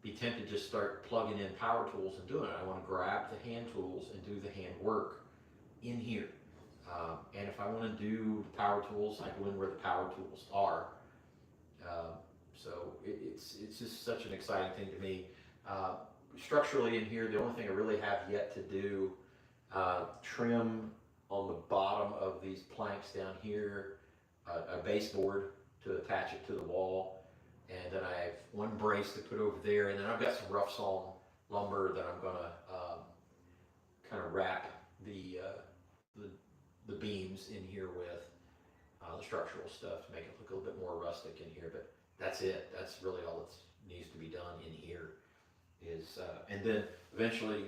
be tempted to just start plugging in power tools and doing it. I want to grab the hand tools and do the hand work in here. And if I want to do the power tools, I go in where the power tools are. So it's just such an exciting thing to me. Structurally in here, the only thing I really have yet to do, trim on the bottom of these planks down here, a baseboard to attach it to the wall, and then I have one brace to put over there, and then I've got some rough sawn lumber that I'm gonna kind of wrap the beams in here with the structural stuff to make it look a little bit more rustic in here. But that's it. That's really all that needs to be done in here. And then eventually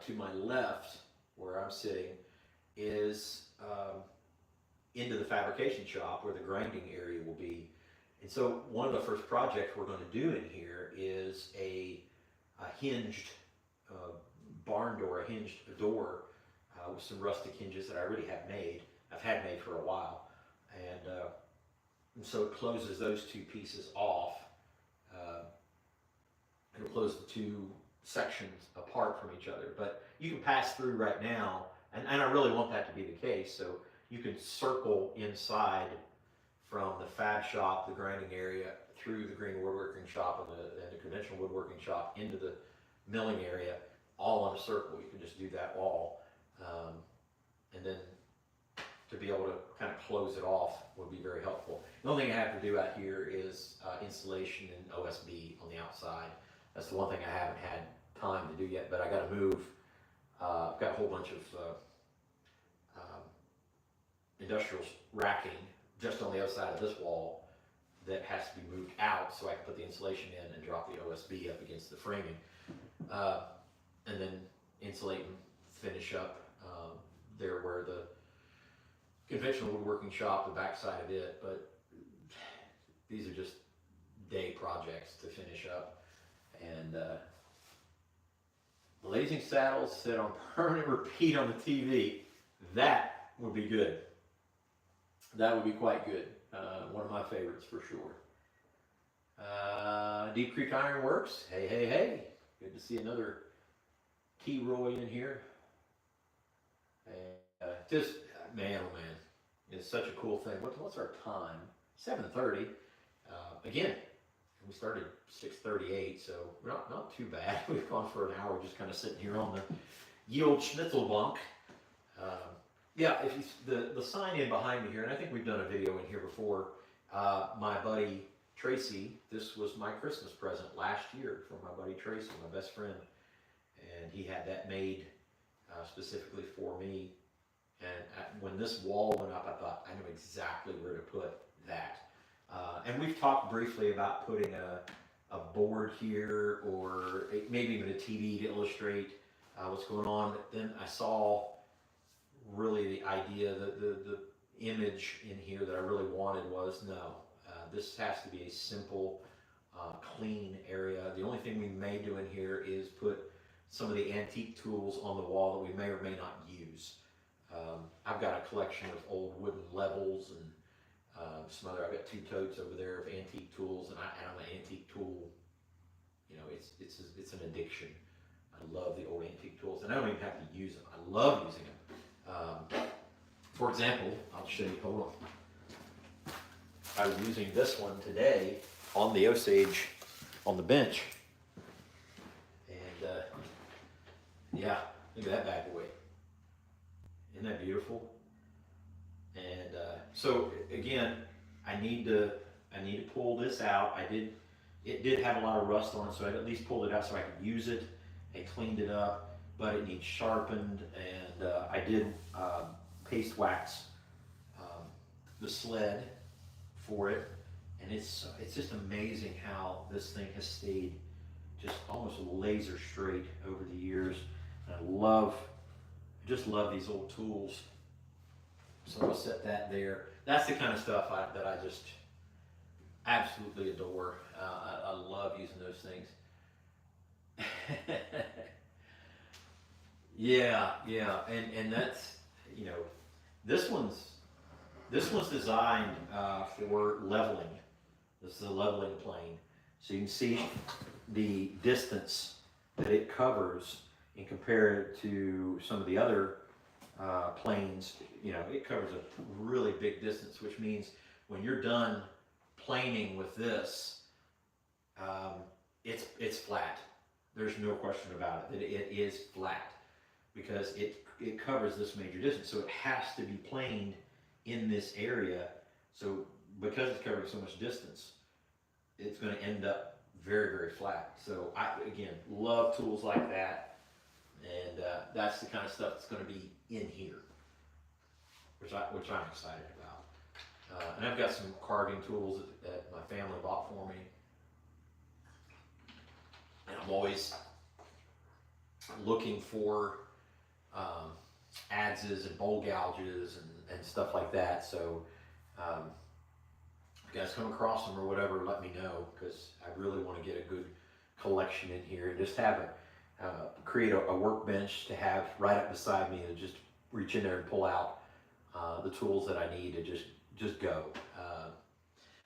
to my left, where I'm sitting, is into the fabrication shop where the grinding area will be. And so one of the first projects we're going to do in here is a hinged barn door, a hinged door with some rustic hinges that I already have made. I've had made for a while. And so it closes those 2 pieces off. It'll close the 2 sections apart from each other. But you can pass through right now, and I really want that to be the case. So you can circle inside from the fab shop, the grinding area, through the green woodworking shop and the conventional woodworking shop into the milling area, all in a circle. You can just do that all. And then to be able to kind of close it off would be very helpful. The only thing I have to do out here is insulation and OSB on the outside. That's the one thing I haven't had time to do yet, but I got to move. I've got a whole bunch of industrial racking just on the other side of this wall that has to be moved out so I can put the insulation in and drop the OSB up against the framing. And then insulate and finish up there where the conventional woodworking shop, the back side of it, but these are just day projects to finish up. And the Blazing Saddles said on permanent repeat on the TV. That would be good. That would be quite good. One of my favorites for sure. Deep Creek Iron Works. Hey, hey, hey. Good to see another T-Roy in here. And just, man, oh man. It's such a cool thing. What's our time? 7:30. Again, we started 6:38, so we're not too bad. We've gone for an hour just kind of sitting here on the ye old schnitzel bunk. Yeah, if you, the sign in behind me here, and I think we've done a video in here before. My buddy Tracy, this was my Christmas present last year from my buddy Tracy, my best friend, and he had that made specifically for me. And when this wall went up, I thought, I know exactly where to put that. And we've talked briefly about putting a board here, or maybe even a TV to illustrate what's going on. But then I saw really the idea, the image in here that I really wanted was, no, this has to be a simple, clean area. The only thing we may do in here is put some of the antique tools on the wall that we may or may not use. I've got a collection of old wooden levels and some other, I've got 2 totes over there of antique tools, and I'm an antique tool, you know, it's an addiction. I love the old antique tools, and I don't even have to use them. I love using them. For example, I'll show you, hold on. I was using this one today on the Osage on the bench. And yeah, look at that bad boy. Isn't that beautiful? And so again, I need to pull this out. It did have a lot of rust on it, so I at least pulled it out so I could use it and cleaned it up. But it needs sharpened, and I did paste wax um, the sled for it, and it's just amazing how this thing has stayed just almost laser straight over the years. And I just love these old tools. So I'll set that there. That's the kind of stuff that I just absolutely adore. I love using those things. Yeah, yeah, and that's, you know, this one's this one's designed for leveling. This is a leveling plane, so you can see the distance that it covers and compare it to some of the other planes. You know, it covers a really big distance, which means when you're done planing with this, um, it's flat. There's no question about it that it is flat because it covers this major distance. So it has to be planed in this area. So because it's covering so much distance, it's going to end up very, very flat. So I, again, love tools like that. And that's the kind of stuff that's going to be in here, which I'm excited about. And I've got some carving tools that my family bought for me. And I'm always looking for adzes and bowl gouges and stuff like that. So if you guys come across them or whatever, let me know, because I really want to get a good collection in here and just have create a workbench to have right up beside me and just reach in there and pull out the tools that I need to just go.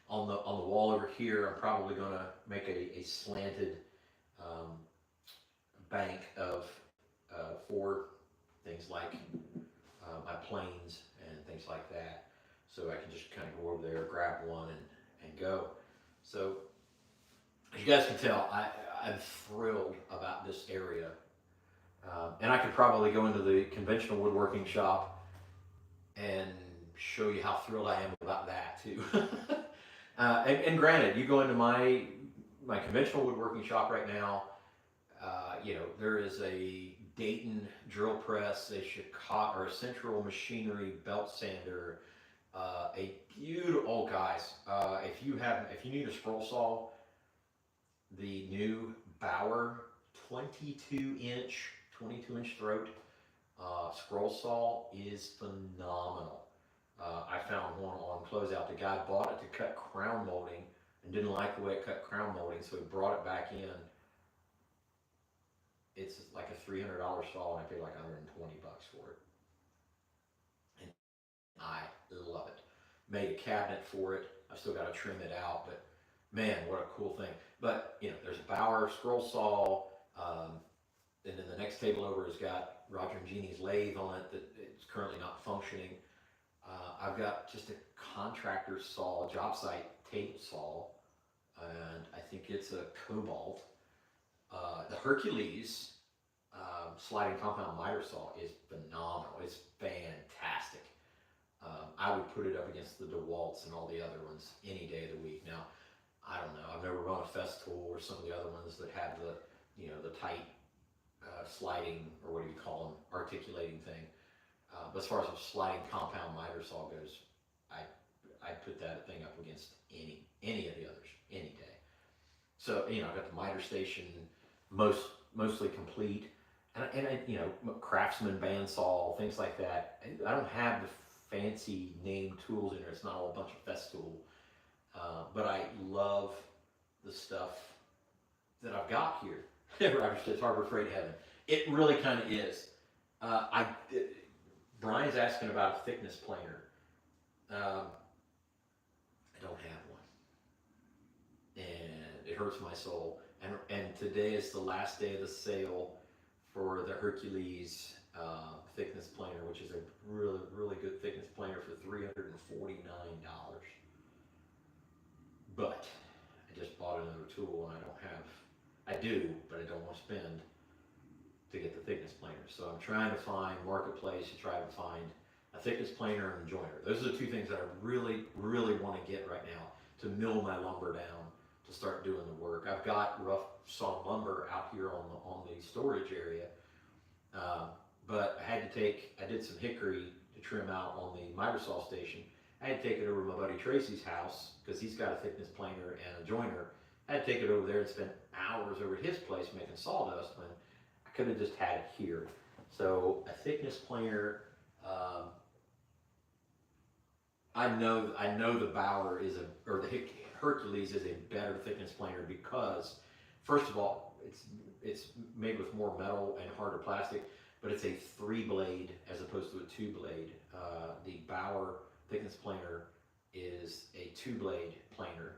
On the wall over here, I'm probably going to make a slanted bank of for things like my planes and things like that. So I can just kind of go over there, grab one, and go. So as you guys can tell, I'm thrilled about this area. And I could probably go into the conventional woodworking shop and show you how thrilled I am about that too. And granted, you go into my conventional woodworking shop right now, you know, there is a Dayton drill press, a Chicago or a Central Machinery belt sander, a beautiful, oh guys, if you need a scroll saw, the new Bauer 22-inch throat scroll saw is phenomenal. I found one on closeout. The guy bought it to cut crown molding and didn't like the way it cut crown molding, so he brought it back in. It's like a $300 saw, and I paid like 120 bucks for it. And I love it. Made a cabinet for it. I still got to trim it out, but man, what a cool thing. But, you know, there's a Bauer scroll saw, and then the next table over has got Roger and Jeannie's lathe on it that it's currently not functioning. I've got just a contractor saw, job site table saw, and I think it's a Cobalt. The Hercules sliding compound miter saw is phenomenal. It's fantastic. I would put it up against the DeWalt's and all the other ones any day of the week. Now, I don't know. I've never run a Festool or some of the other ones that have the, you know, the tight sliding, or what do you call them, articulating thing. But as far as a sliding compound miter saw goes, I'd put that thing up against any of the others any day. So, you know, I've got the miter station mostly complete, and I, you know, Craftsman bandsaw, things like that. I don't have the fancy name tools in there. It's not all a bunch of Festool, but I love the stuff that I've got here. Roger says Harbor Freight Heaven. It really kind of is. Brian's asking about a thickness planer. I don't have one, and it hurts my soul. And today is the last day of the sale for the Hercules thickness planer, which is a really, really good thickness planer for $349. But I just bought another tool, and I do, but I don't want to spend to get the thickness planer. So I'm trying to find Marketplace to try to find a thickness planer and a joiner. Those are the two things that I really, really want to get right now to mill my lumber down to start doing the work. I've got rough sawn lumber out here on the storage area, but I did some hickory to trim out on the miter saw station. I had to take it over to my buddy Tracy's house because he's got a thickness planer and a joiner. I had to take it over there and spend hours over at his place making sawdust when I could have just had it here. So a thickness planer, I know the Bauer or the Hercules is a better thickness planer because, first of all, it's made with more metal and harder plastic, but it's a 3-blade as opposed to a 2-blade. The Bauer thickness planer is a 2-blade planer,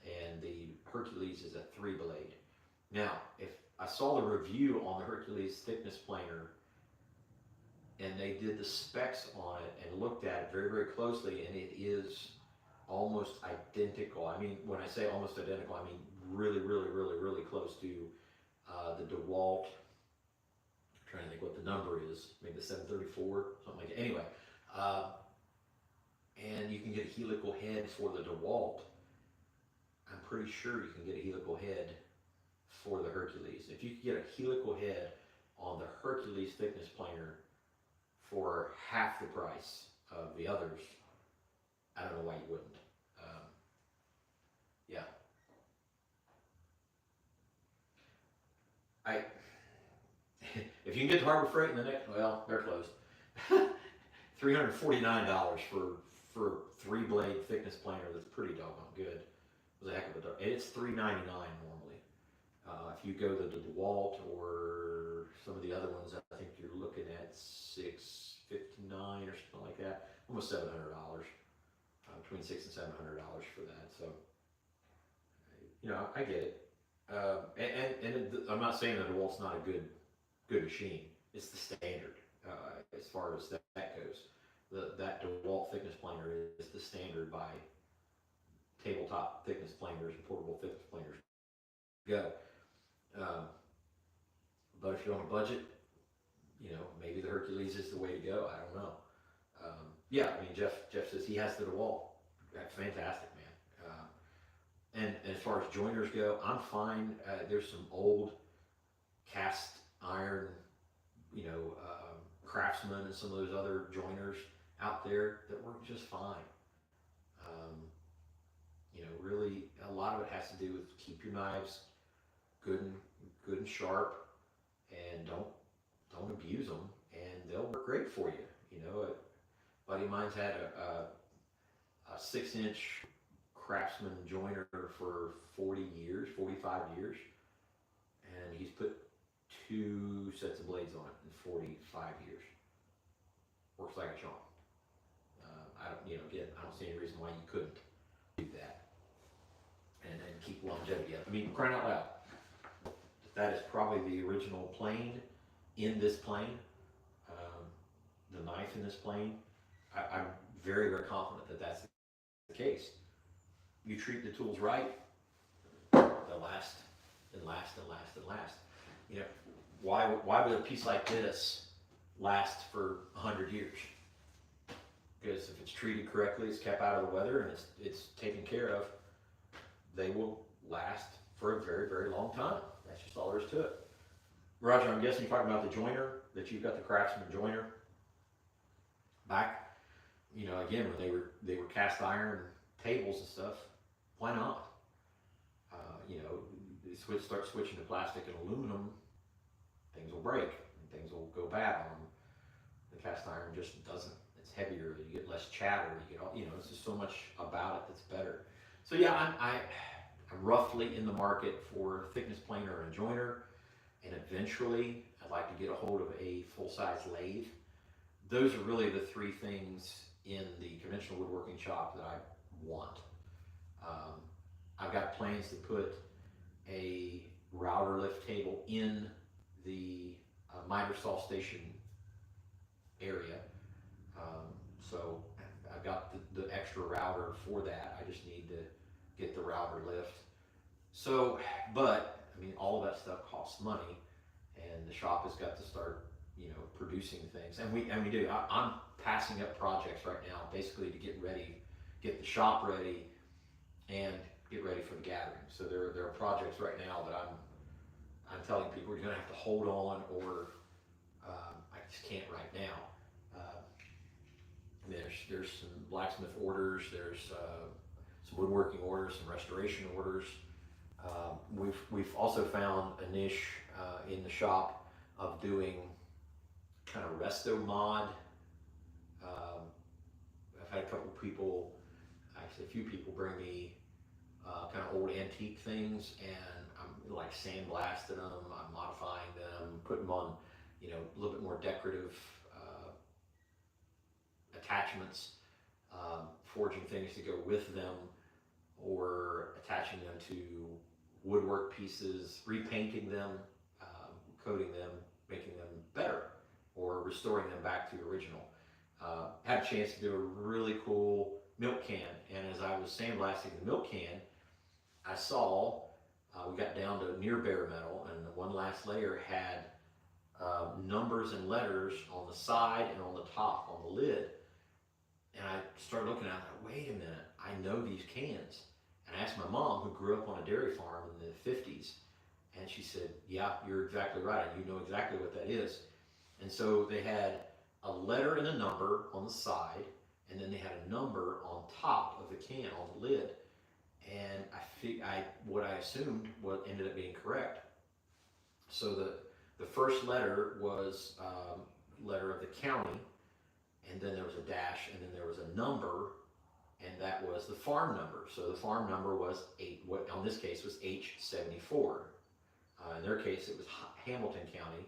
and the Hercules is a 3-blade. Now, if I saw the review on the Hercules thickness planer, and they did the specs on it and looked at it very, very closely, and it is almost identical. I mean, when I say almost identical, I mean really, really, really, really close to the DeWalt. I'm trying to think what the number is, maybe the 734, something like that. Anyway, and you can get a helical head for the DeWalt. I'm pretty sure you can get a helical head for the Hercules. If you could get a helical head on the Hercules thickness planer for half the price of the others, I don't know why you wouldn't. Yeah. If you can get to Harbor Freight in the next, well, they're closed. $349 for 3-blade thickness planer. That's pretty doggone good. It was a heck of a dog. It's $399 normally. If you go to the DeWalt or some of the other ones, I think you're looking at $659 or something like that. Almost $700. Between $600 and $700 for that. So, I get it. I'm not saying that DeWalt's not a good machine. It's the standard as far as that goes. That DeWalt thickness planer is the standard by tabletop thickness planers and portable thickness planers go. But if you're on a budget, maybe the Hercules is the way to go. I don't know. Yeah, I mean, Jeff says he has the DeWalt. That's fantastic, man. And as far as joiners go, I'm fine. There's some old cast iron, Craftsman and some of those other joiners out there that work just fine. Really, a lot of it has to do with keep your knives good and sharp, and don't abuse them, and they'll work great for you. A buddy of mine's had a 6-inch Craftsman joiner for 40 years, 45 years, and he's put 2 sets of blades on it in 45 years. Works like a charm. Again, I don't see any reason why you couldn't do that and keep longevity up. I mean, crying out loud. That is probably the original plane in this plane, the knife in this plane. I'm very, very confident that that's the case. You treat the tools right, they'll last and last and last and last. Why would a piece like this last for 100 years? Because if it's treated correctly, it's kept out of the weather, and it's taken care of, they will last for a very, very long time. That's just all there is to it. Roger, I'm guessing you're talking about the joiner, that you've got the Craftsman joiner. Back, again, when they were cast iron tables and stuff, why not? Start switching to plastic and aluminum, things will break and things will go bad on them. The cast iron just doesn't. It's heavier. You get less chatter. You get it's just so much about it that's better. So yeah, I'm roughly in the market for thickness planer and joiner, and eventually I'd like to get a hold of a full-size lathe. Those are really the 3 things in the conventional woodworking shop that I want. I've got plans to put a router lift table in the miter saw station area. So I've got the extra router for that. I just need to get the router lift. So, but I mean, all of that stuff costs money, and the shop has got to start producing things, and we do. I'm passing up projects right now, basically to get ready, get the shop ready, and get ready for the gathering. So there are projects right now that I'm telling people you're going to have to hold on, or I just can't right now. There's some blacksmith orders, there's some woodworking orders, some restoration orders. We've also found a niche in the shop of doing kind of resto mod. Um, I've had a couple of people, actually a few people, bring me kind of old antique things, and I'm like sandblasting them, I'm modifying them, putting them on, a little bit more decorative attachments, forging things to go with them, or attaching them to woodwork pieces, repainting them, coating them, making them better, or restoring them back to the original. Had a chance to do a really cool milk can, and as I was sandblasting the milk can, I saw we got down to near bare metal, and the one last layer had numbers and letters on the side and on the top, on the lid. And I started looking at it, wait a minute, I know these cans. And I asked my mom, who grew up on a dairy farm in the 50s, and she said, yeah, you're exactly right, you know exactly what that is. And so they had a letter and a number on the side, and then they had a number on top of the can, on the lid. And what I assumed what ended up being correct. So the first letter was letter of the county, and then there was a dash, and then there was a number, and that was the farm number. So the farm number was what on this case was H74. In their case, it was Hamilton County,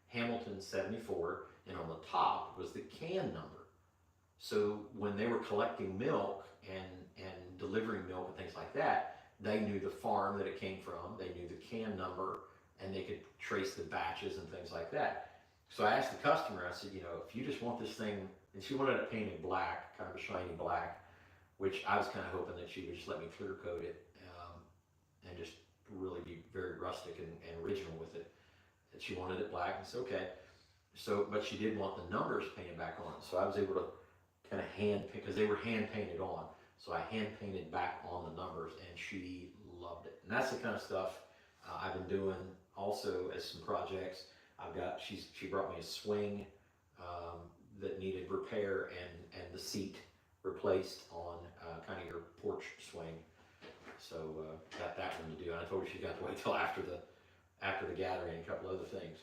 Hamilton 74, and on the top was the can number. So when they were collecting milk and delivering milk and things like that, they knew the farm that it came from, they knew the can number, and they could trace the batches and things like that. So I asked the customer, I said, if you just want this thing, and she wanted it painted black, kind of a shiny black, which I was kind of hoping that she would just let me clear coat it and just really be very rustic and original with it. And she wanted it black, and it's okay. So, but she did want the numbers painted back on. So I was able to kind of hand paint, because they were hand painted on. So I hand painted back on the numbers, and she loved it. And that's the kind of stuff I've been doing also as some projects. She brought me a swing that needed repair, and the seat replaced on kind of your porch swing. So got that one to do. And I told her she got to wait till after the gathering and a couple other things.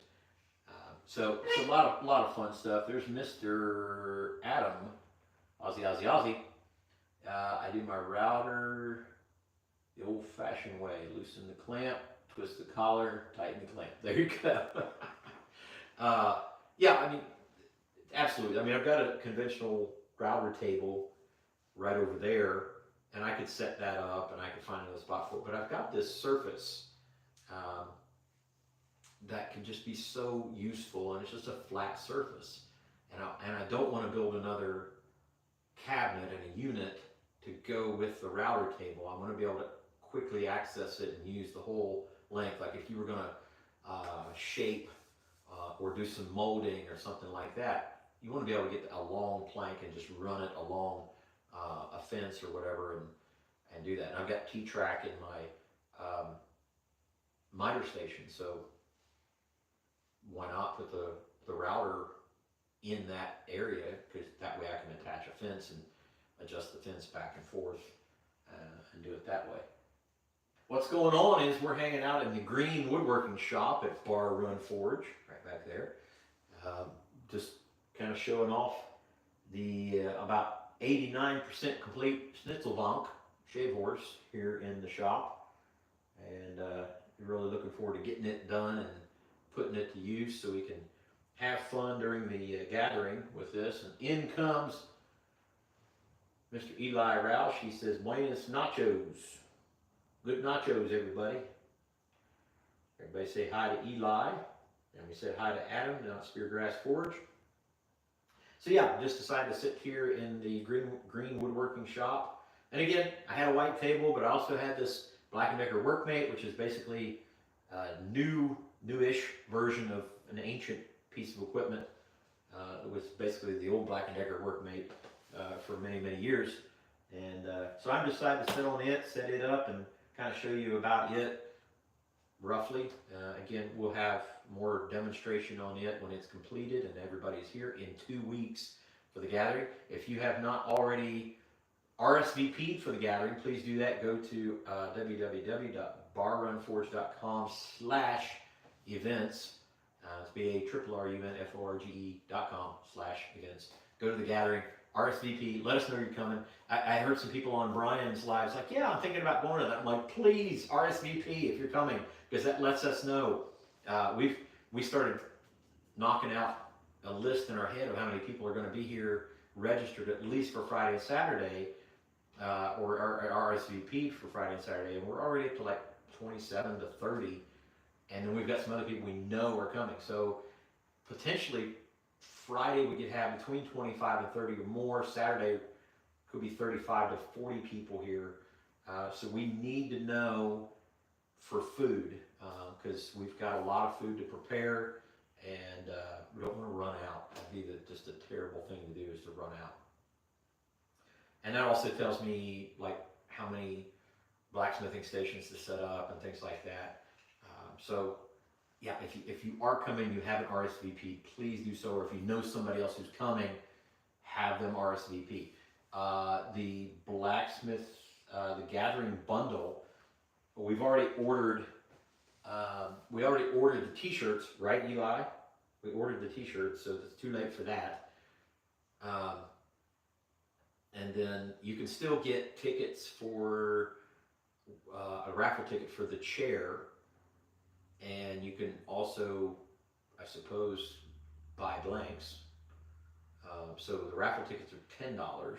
So it's a lot of fun stuff. There's Mr. Adam, Aussie. I do my router the old-fashioned way: loosen the clamp, twist the collar, tighten the clamp. There you go. Yeah, I mean, absolutely. I mean, I've got a conventional router table right over there, and I could set that up, and I could find another spot for it. But I've got this surface that can just be so useful, and it's just a flat surface. And I don't want to build another cabinet and a unit to go with the router table. I want to be able to quickly access it and use the whole length. Like if you were going to shape or do some molding or something like that, you want to be able to get a long plank and just run it along a fence or whatever and do that. And I've got T-track in my miter station, so why not put the router in that area, because that way I can attach a fence and adjust the fence back and forth and do it that way. What's going on is we're hanging out in the green woodworking shop at Barr Run Forge, right back there. Just kind of showing off the about 89% complete Schnitzelbank shave horse here in the shop. And really looking forward to getting it done and putting it to use so we can have fun during the gathering with this. And in comes Mr. Eli Roush. He says, buenos nachos. Good nachos, everybody. Everybody say hi to Eli. And we said hi to Adam down at Speargrass Forge. So yeah, just decided to sit here in the green woodworking shop. And again, I had a white table, but I also had this Black & Decker Workmate, which is basically a newish version of an ancient piece of equipment. It was basically the old Black & Decker workmate for many, many years. And so I'm decided to sit on it, set it up, and kind of show you about it roughly. Again, we'll have more demonstration on it when it's completed and everybody's here in 2 weeks for the gathering. If you have not already RSVP'd for the gathering, please do that. Go to www.barrunforge.com/events. It's BARRUNFORGE.com/events. Go to the gathering, RSVP, let us know you're coming. I heard some people on Brian's lives like, yeah, I'm thinking about going to that. I'm like, please RSVP if you're coming, because that lets us know. We started knocking out a list in our head of how many people are going to be here registered at least for Friday and Saturday, or RSVP for Friday and Saturday, and we're already up to like 27 to 30, and then we've got some other people we know are coming. So potentially Friday we could have between 25 and 30 or more. Saturday could be 35 to 40 people here. So we need to know for food, because we've got a lot of food to prepare, and we don't want to run out. That'd be just a terrible thing to do, is to run out. And that also tells me like how many blacksmithing stations to set up and things like that. So yeah, if you are coming, you haven't RSVP, please do so. Or if you know somebody else who's coming, have them RSVP. The blacksmith, the gathering bundle, we've already ordered. We already ordered the T-shirts, right, Eli? We ordered the T-shirts, so it's too late for that. And then you can still get tickets for a raffle ticket for the chair, and you can also, I suppose, buy blanks. So the raffle tickets are $10.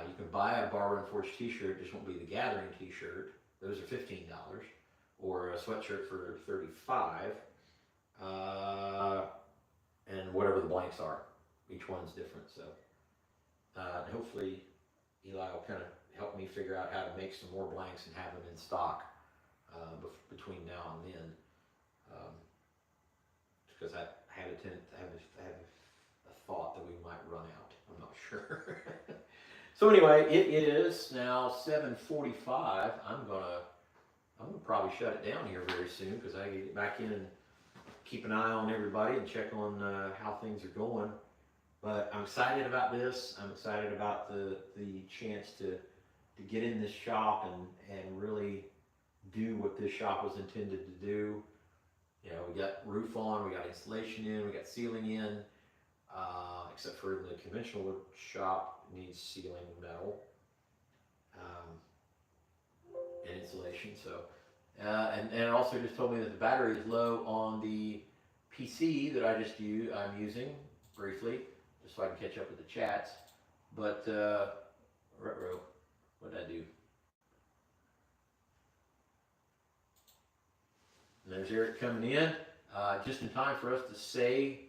You can buy a Barr Run Forge T-shirt, just won't be the gathering T-shirt. Those are $15, or a sweatshirt for $35, and whatever the blanks are. Each one's different, so. And hopefully Eli will kind of help me figure out how to make some more blanks and have them in stock between now and then, because I have a thought that we might run out. I'm not sure. So anyway, it is now 7:45. I'm gonna probably shut it down here very soon, because I gotta get back in and keep an eye on everybody and check on how things are going. But I'm excited about this. I'm excited about the chance to get in this shop and really do what this shop was intended to do. You know, we got roof on, we got insulation in, we got ceiling in, except for the conventional wood shop needs ceiling metal and insulation. So, and it also just told me that the battery is low on the PC that I'm using briefly, just so I can catch up with the chats. But, what did I do? And there's Eric coming in, just in time for us to say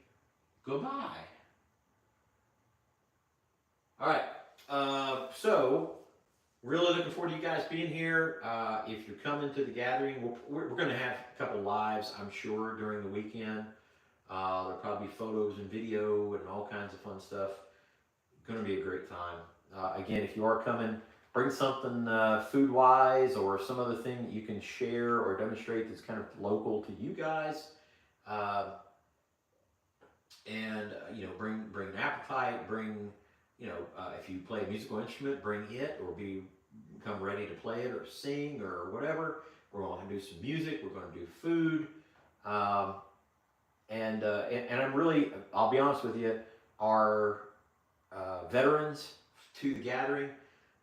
goodbye. All right, so really looking forward to you guys being here. If you're coming to the gathering, we're going to have a couple lives, I'm sure, during the weekend. There'll probably be photos and video and all kinds of fun stuff. Going to be a great time. Again, if you are coming, bring something food-wise or some other thing that you can share or demonstrate that's kind of local to you guys. You know, bring an appetite. Bring, you know, if you play a musical instrument, bring it, or come ready to play it or sing or whatever. We're going to do some music. We're going to do food. And I'm really, I'll be honest with you, our veterans to the gathering,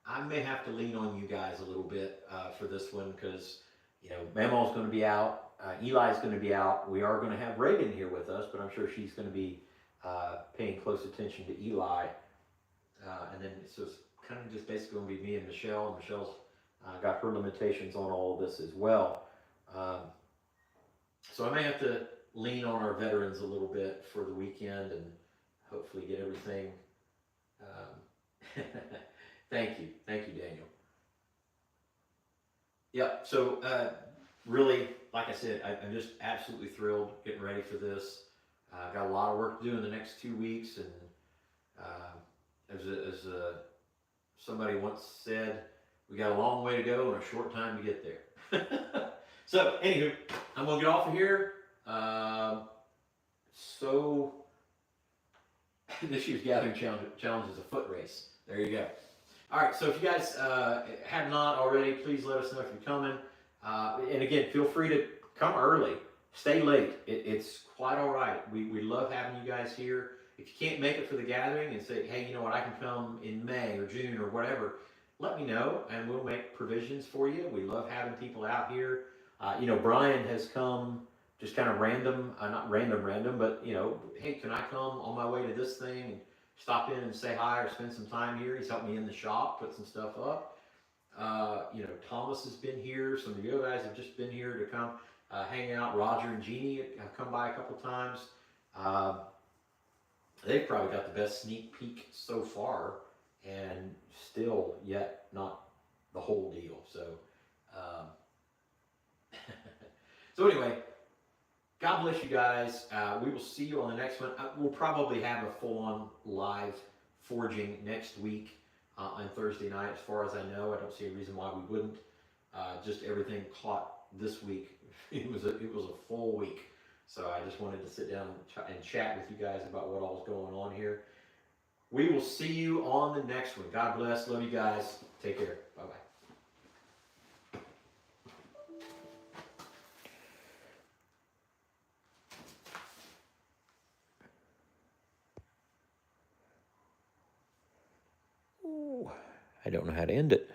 I may have to lean on you guys a little bit for this one, because, you know, Mama's going to be out, Eli's going to be out. We are going to have Reagan here with us, but I'm sure she's going to be paying close attention to Eli. And then it's just kind of just basically going to be me and Michelle. And Michelle's got her limitations on all of this as well. So I may have to lean on our veterans a little bit for the weekend and hopefully get everything. Thank you, Daniel. Yeah, so really, like I said, I'm just absolutely thrilled getting ready for this. Got a lot of work to do in the next 2 weeks, and as somebody once said, we got a long way to go and a short time to get there. So, anywho, I'm gonna get off of here. So this year's gathering challenge is a foot race. There you go. All right, so if you guys have not already, please let us know if you're coming. And again, feel free to come early. Stay late. It's quite all right. We love having you guys here. If you can't make it for the gathering and say, hey, you know what, I can come in May or June or whatever, let me know and we'll make provisions for you. We love having people out here. You know, Brian has come just kind of random, not random, but, you know, hey, can I come on my way to this thing and stop in and say hi or spend some time here? He's helped me in the shop, put some stuff up. You know, Thomas has been here. Some of you guys have just been here to come hang out. Roger and Jeannie have come by a couple times. They've probably got the best sneak peek so far, and still yet not the whole deal. So, so anyway, God bless you guys. We will see you on the next one. We'll probably have a full-on live forging next week on Thursday night. As far as I know, I don't see a reason why we wouldn't. Just everything caught this week. It was a full week. So I just wanted to sit down and chat with you guys about what all's going on here. We will see you on the next one. God bless. Love you guys. Take care. Bye-bye. I don't know how to end it.